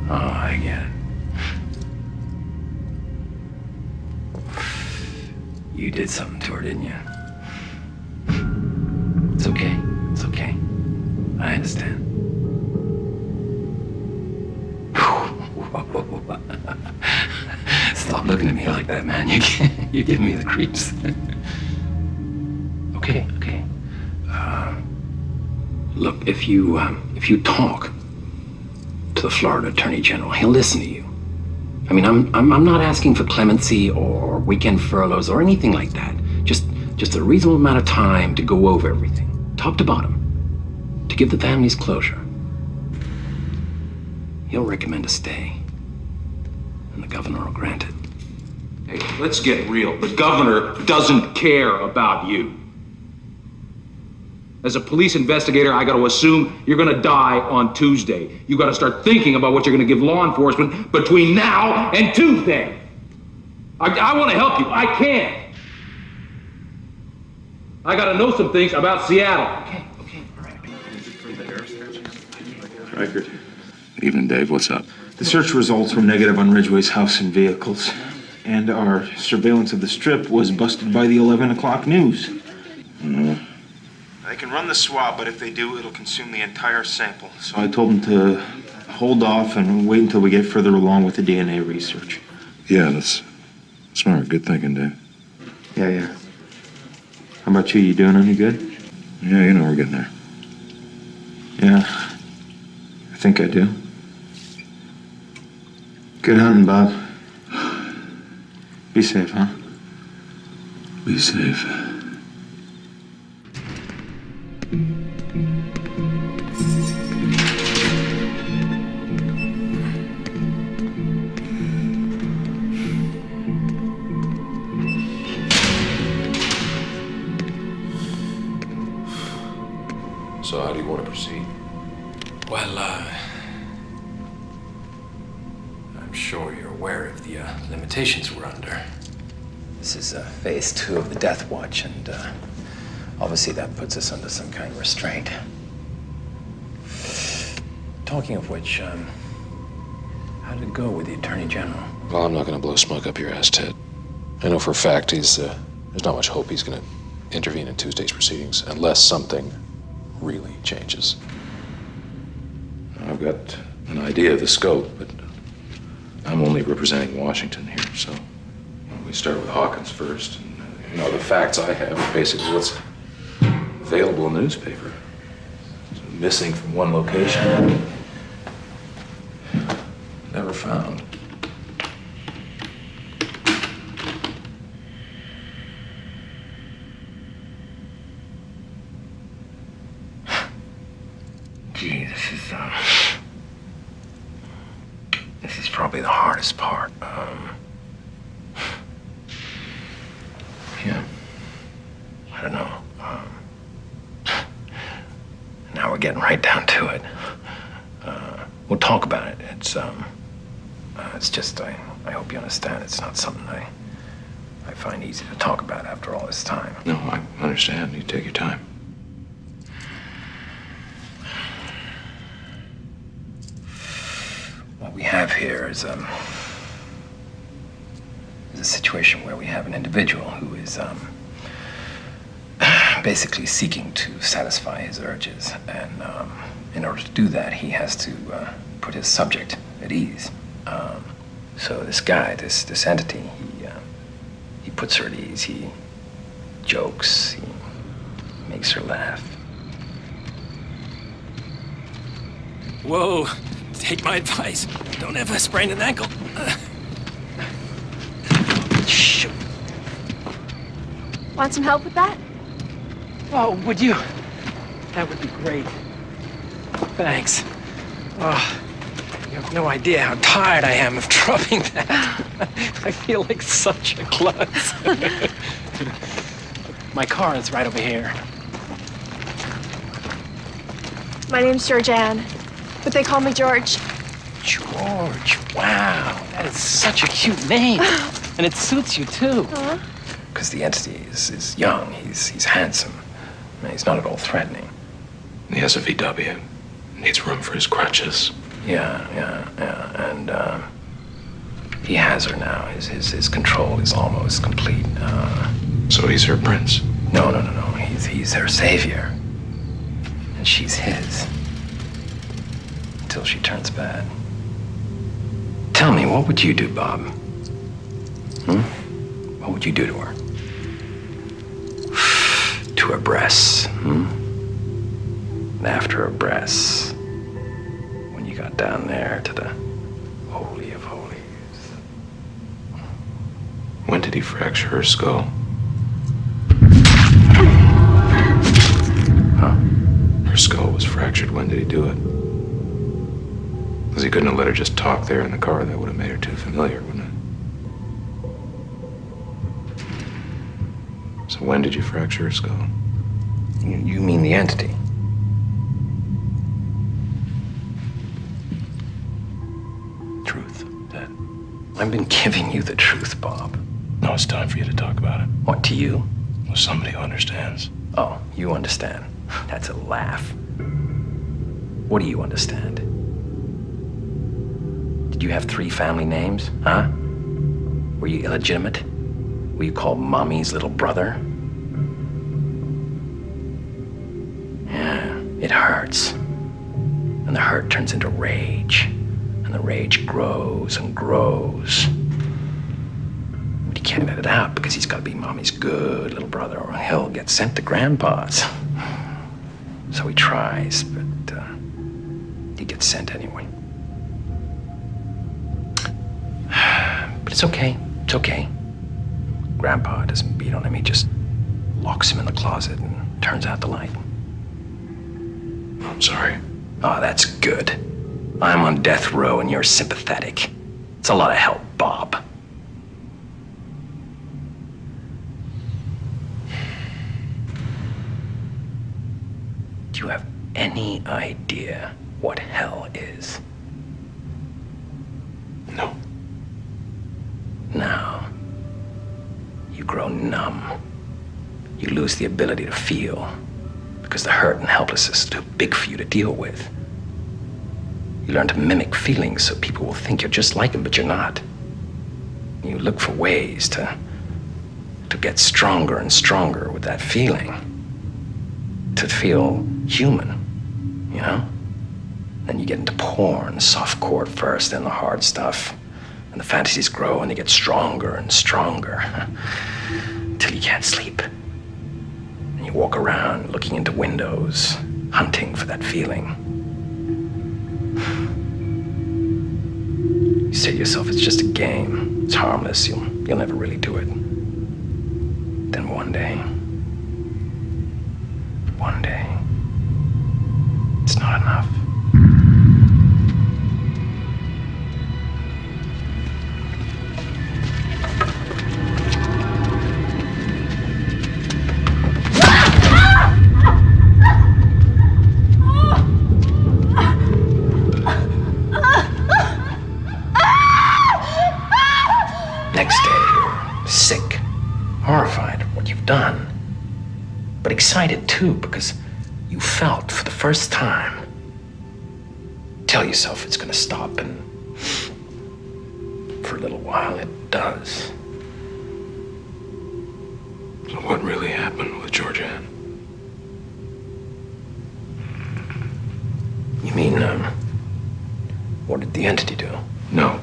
Oh, I get it. You did something to her, didn't you? It's okay. It's okay. I understand. Stop looking at me like that, man. You give me the creeps. Okay, okay. Look, if you talk to the Florida Attorney General, he'll listen to you. I mean, I'm not asking for clemency or weekend furloughs or anything like that. Just a reasonable amount of time to go over everything, top to bottom, to give the families closure. He'll recommend a stay, and the governor will grant it. Hey, let's get real. The governor doesn't care about you. As a police investigator, I got to assume you're going to die on Tuesday. You got to start thinking about what you're going to give law enforcement between now and Tuesday. I want to help you. I can't. I got to know some things about Seattle. Okay, all right. Record. Evening, Dave. What's up? The search results were negative on Ridgway's house and vehicles. And our surveillance of the strip was busted by the 11 o'clock news. Mm-hmm. They can run the swab, but if they do, it'll consume the entire sample. So I told them to hold off and wait until we get further along with the DNA research. Yeah, that's smart. Good thinking, Dave. Yeah. How about you? You doing any good? Yeah, you know we're getting there. Yeah, I think I do. Good hunting, Bob. Be safe, huh? Be safe. So how do you want to proceed? Well, I'm sure you're aware of the limitations we're under. This is phase 2 of the Death Watch, and obviously that puts us under some kind of restraint. Talking of which, how did it go with the Attorney General? Well, I'm not going to blow smoke up your ass, Ted. I know for a fact there's not much hope he's going to intervene in Tuesday's proceedings unless something really changes. I've got an idea of the scope, but I'm only representing Washington here, so we we start with Hawkins first. And, you know, the facts I have are basically what's available in the newspaper. Missing from one location, never found. Gee, this is probably the hardest part. Yeah, I don't know. Now we're getting right down to it. We'll talk about it. It's just, I hope you understand, it's not something I find easy to talk about after all this time. No, I understand. You take your time. What we have here is a situation where we have an individual who is basically seeking to satisfy his urges, and in order to do that, he has to put his subject at ease. So this guy, this entity, he puts her at ease. He jokes. He makes her laugh. Whoa! Take my advice. Don't ever sprain an ankle. Shoot. Want some help with that? Oh, would you? That would be great. Thanks. Oh, you have no idea how tired I am of dropping that. I feel like such a klutz. My car is right over here. My name's Georgianne, but they call me George. George, wow. That is such a cute name. And it suits you, too. Because the entity is young, he's handsome. I mean, he's not at all threatening. He has a VW. Needs room for his crutches. Yeah. And he has her now. His control is almost complete. So he's her prince? No. He's her savior. And she's his. Until she turns bad. Tell me, what would you do, Bob? What would you do to her? To her breasts, And after her breasts, when you got down there to the Holy of Holies. When did he fracture her skull? Huh? Her skull was fractured. When did he do it? Because he couldn't have let her just talk there in the car. That would have made her too familiar, wouldn't it? So when did you fracture her skull? You mean the entity? Truth, Ted. I've been giving you the truth, Bob. Now it's time for you to talk about it. What, to you? With somebody who understands. Oh, you understand. That's a laugh. What do you understand? Did you have 3 family names, huh? Were you illegitimate? Were you called Mommy's little brother? Yeah, it hurts. And the hurt turns into rage. And the rage grows and grows. But he can't let it out because he's got to be Mommy's good little brother or he'll get sent to Grandpa's. So he tries, but he gets sent anyway. But it's okay. It's okay. Grandpa doesn't beat on him. He just locks him in the closet and turns out the light. I'm sorry. Oh, that's good. I'm on death row and you're sympathetic. It's a lot of help, Bob. Do you have any idea what hell is? No. Now, you grow numb. You lose the ability to feel because the hurt and helplessness is too big for you to deal with. You learn to mimic feelings so people will think you're just like them, but you're not. You look for ways to get stronger and stronger with that feeling. To feel human, you know? Then you get into porn, softcore first, then the hard stuff. And the fantasies grow and they get stronger and stronger till you can't sleep. And you walk around looking into windows, hunting for that feeling. You say to yourself, it's just a game. It's harmless. You'll never really do it. Then one day, it's not enough. Next day, you're sick, horrified at what you've done, but excited too because you felt for the first time. Tell yourself it's gonna stop, and for a little while it does. So what really happened with Georgianne? You mean, what did the entity do? No.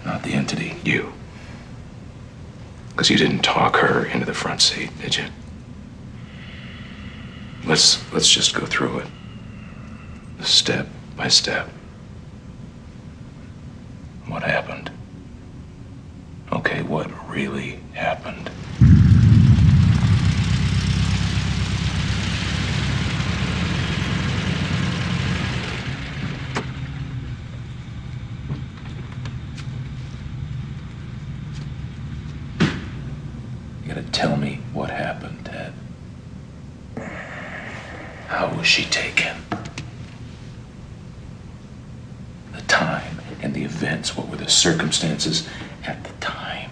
Not the entity, you. Because you didn't talk her into the front seat, did you? Let's just go through it. Step by step. What happened? Okay, what really happened? Tell me what happened, Ted. How was she taken? The time and the events, what were the circumstances at the time?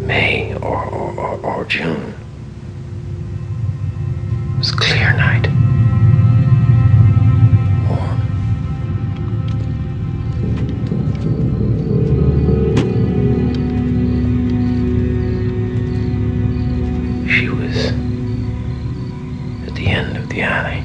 May or June. It was a clear night. Warm. She was at the end of the alley.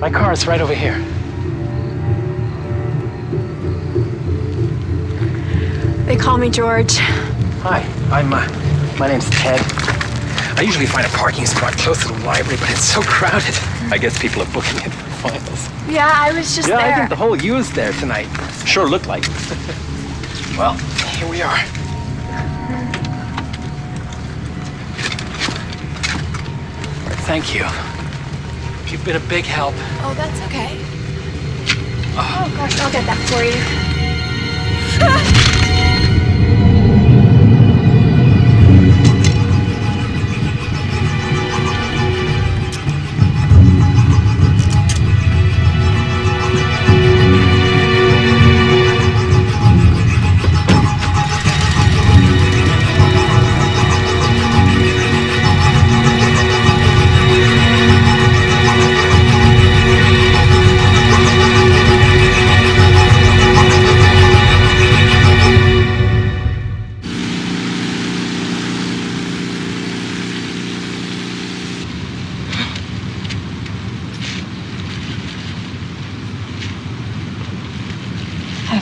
My car is right over here. They call me George. Hi, my name's Ted. I usually find a parking spot close to the library, but it's so crowded. I guess people are booking it for finals. Yeah, I was just there. Yeah, I think the whole U's there tonight. Sure looked like. Well, here we are. All right, thank you. You've been a big help. Oh, that's okay. Oh, gosh, I'll get that for you.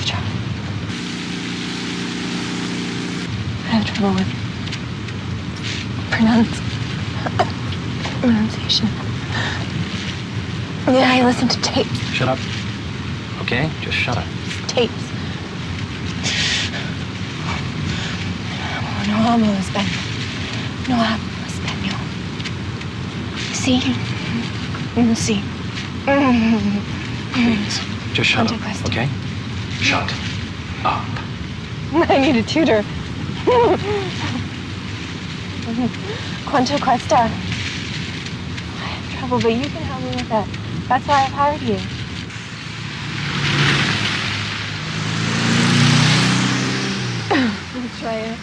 have trouble. I have trouble with pronunciation. Yeah, I listen to tapes. Shut up. Okay? Just shut up. Tapes. No hablo español. No hablo español. Sí. Sí. Please, just shut up, okay? Shut up. I need a tutor. Quanto cuesta? I have trouble, but you can help me with that. That's why I've hired you. Let's try it.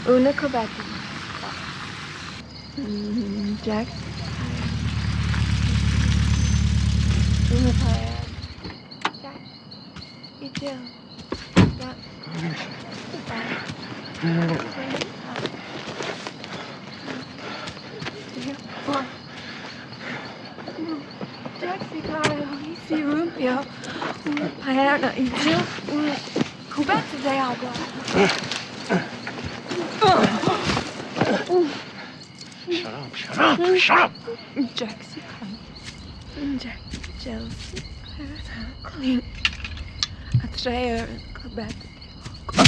Una cobetta. Jack. Una paella. Jack. You do. Jack. Si rumpio, una paella in giù, una cubetta di acqua. Shut up, shut up! Jack, si come. Jack, gels, clean. A tray or cubetta di acqua.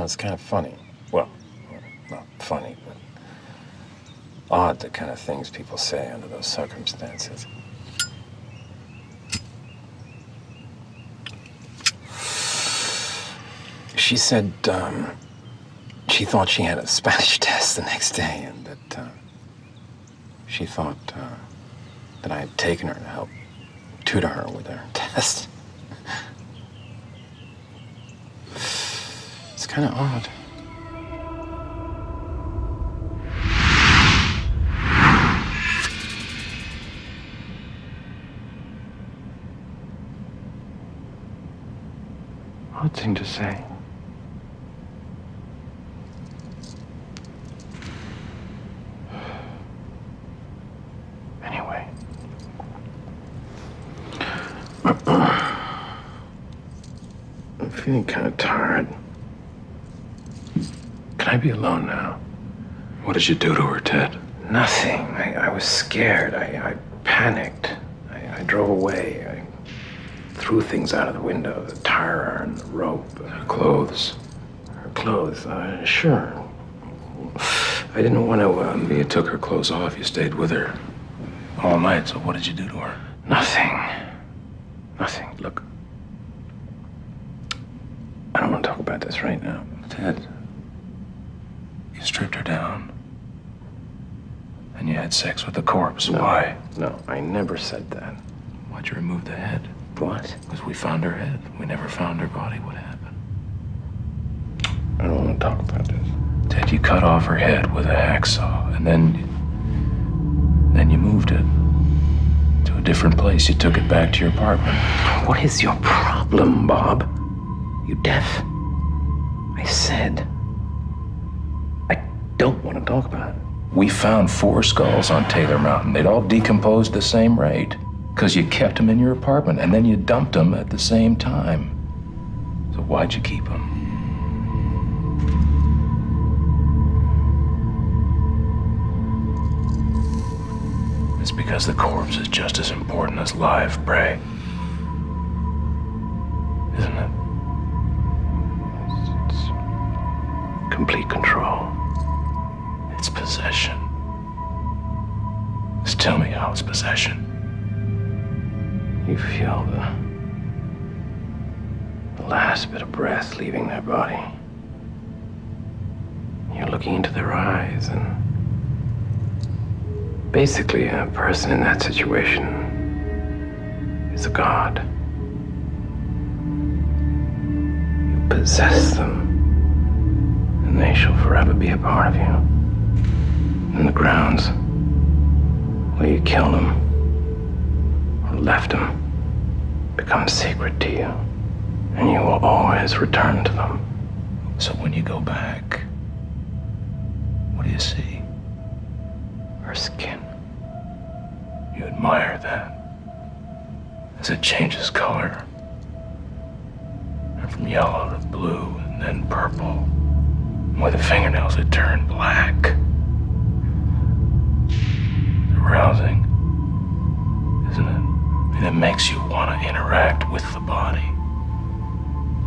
It's kind of funny. Well, not funny, but odd the kind of things people say under those circumstances. She said she thought she had a Spanish test the next day and that she thought that I had taken her to help tutor her with her test. It's kind of odd. Odd thing to say. Anyway. I'm feeling kind of tired. Can I be alone now? What did you do to her, Ted? Nothing. I was scared. I panicked. I drove away. I threw things out of the window, the tire iron, the rope. Her clothes. Her clothes, sure. I didn't want to... You took her clothes off. You stayed with her all night, so what did you do to her? Nothing. Nothing. Look. I don't want to talk about this right now. Ted, you stripped her down. And you had sex with the corpse. No. Why? No, I never said that. Why'd you remove the head? What? Because we found her head. We never found her body. What happened? I don't want to talk about this. Ted, you cut off her head with a hacksaw, and then you moved it to a different place. You took it back to your apartment. What is your problem, Bob? You deaf? I said I don't want to talk about it. We found 4 skulls on Taylor Mountain. They'd all decomposed the same rate because you kept them in your apartment and then you dumped them at the same time. So why'd you keep them? It's because the corpse is just as important as live prey. Isn't it? It's complete control. It's possession. Just tell me how it's possession. You feel the last bit of breath leaving their body. You're looking into their eyes, and basically a person in that situation is a god. You possess them, and they shall forever be a part of you. And the grounds where you killed them or left them become sacred to you, and you will always return to them. So when you go back, what do you see? Her skin. You admire that as it changes color, and from yellow to blue and then purple. And with the fingernails it turned black. Arousing, isn't it? I mean, it makes you want to interact with the body.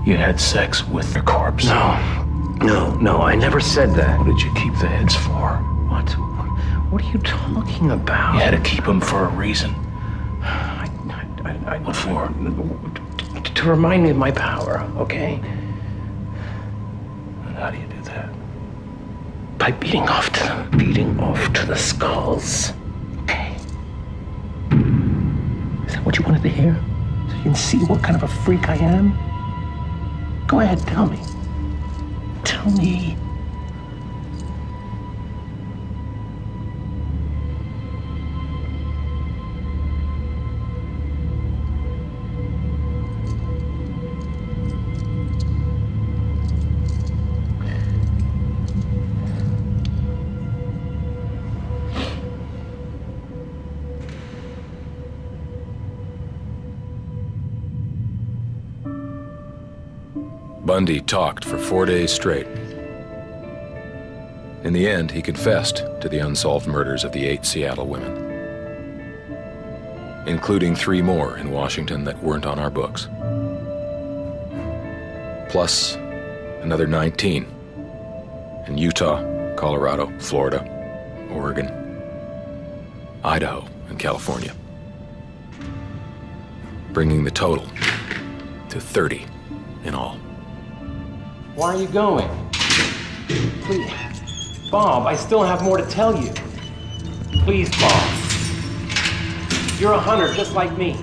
You had sex with the corpse. No, I never said that. What did you keep the heads for? What are you talking about? You had to keep them for a reason. What for? To remind me of my power, okay? And how do you do that? By beating off to them. Beating off to the skulls. Okay. Is that what you wanted to hear? So you can see what kind of a freak I am? Go ahead, tell me. Tell me. Bundy talked for 4 days straight. In the end, he confessed to the unsolved murders of the 8 Seattle women, including 3 more in Washington that weren't on our books, plus another 19 in Utah, Colorado, Florida, Oregon, Idaho, and California, bringing the total to 30 in all. Why are you going? Please. Bob, I still have more to tell you. Please, Bob. You're a hunter just like me.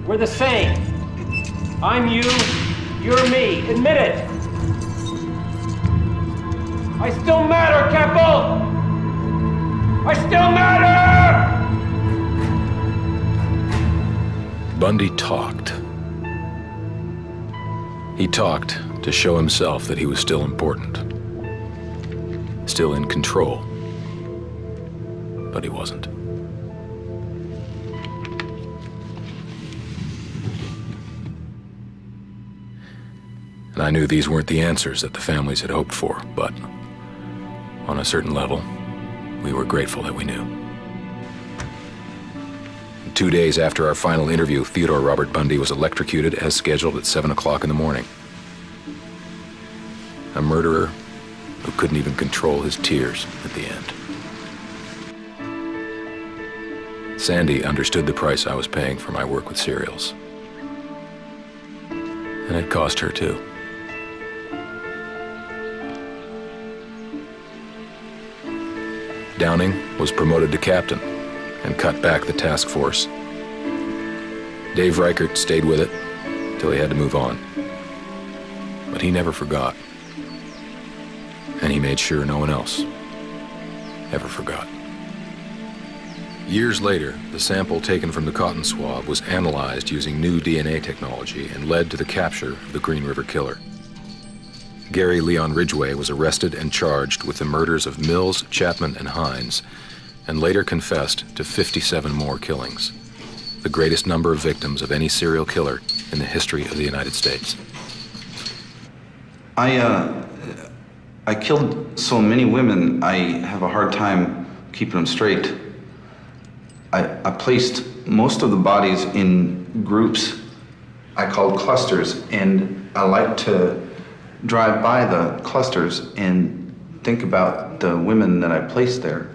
We're the same. I'm you, you're me. Admit it. I still matter, Keppel! I still matter! Bundy talked. He talked to show himself that he was still important, still in control, but he wasn't. And I knew these weren't the answers that the families had hoped for, but on a certain level, we were grateful that we knew. 2 days after our final interview, Theodore Robert Bundy was electrocuted as scheduled at 7 o'clock in the morning. A murderer who couldn't even control his tears at the end. Sandy understood the price I was paying for my work with serials. And it cost her too. Downing was promoted to captain and cut back the task force. Dave Reichert stayed with it till he had to move on. But he never forgot. And he made sure no one else ever forgot. Years later, the sample taken from the cotton swab was analyzed using new DNA technology and led to the capture of the Green River Killer. Gary Leon Ridgway was arrested and charged with the murders of Mills, Chapman, and Hines, and later confessed to 57 more killings, the greatest number of victims of any serial killer in the history of the United States. I killed so many women, I have a hard time keeping them straight. I placed most of the bodies in groups I called clusters, and I like to drive by the clusters and think about the women that I placed there.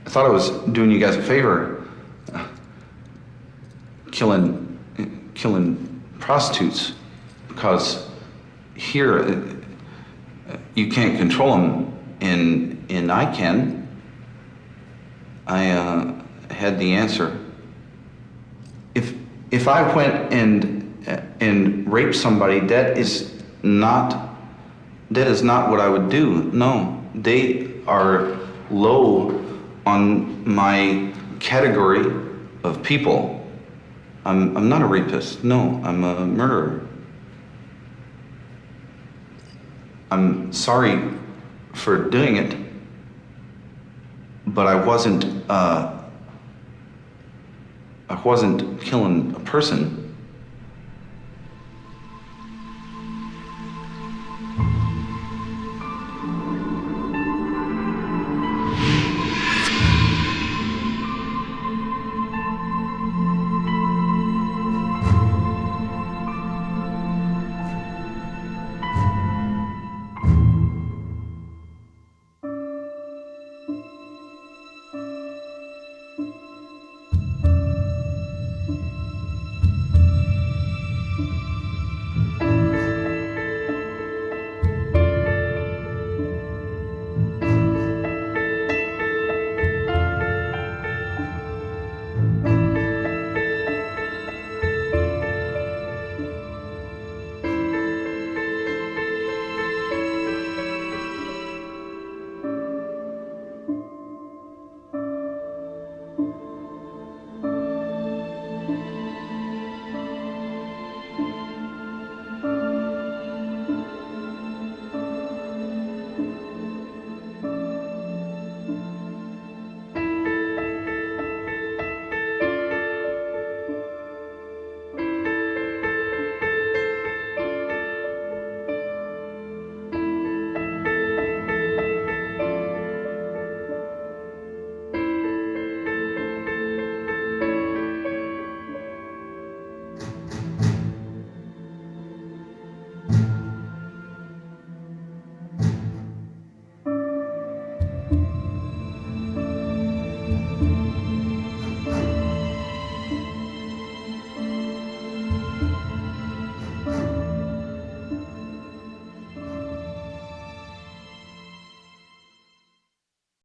I thought I was doing you guys a favor, killing prostitutes, because here you can't control them, and I can. I had the answer. If I went and raped somebody, that is not what I would do. No, they are low on my category of people. I'm not a rapist. No, I'm a murderer. I'm sorry for doing it, but I wasn't killing a person.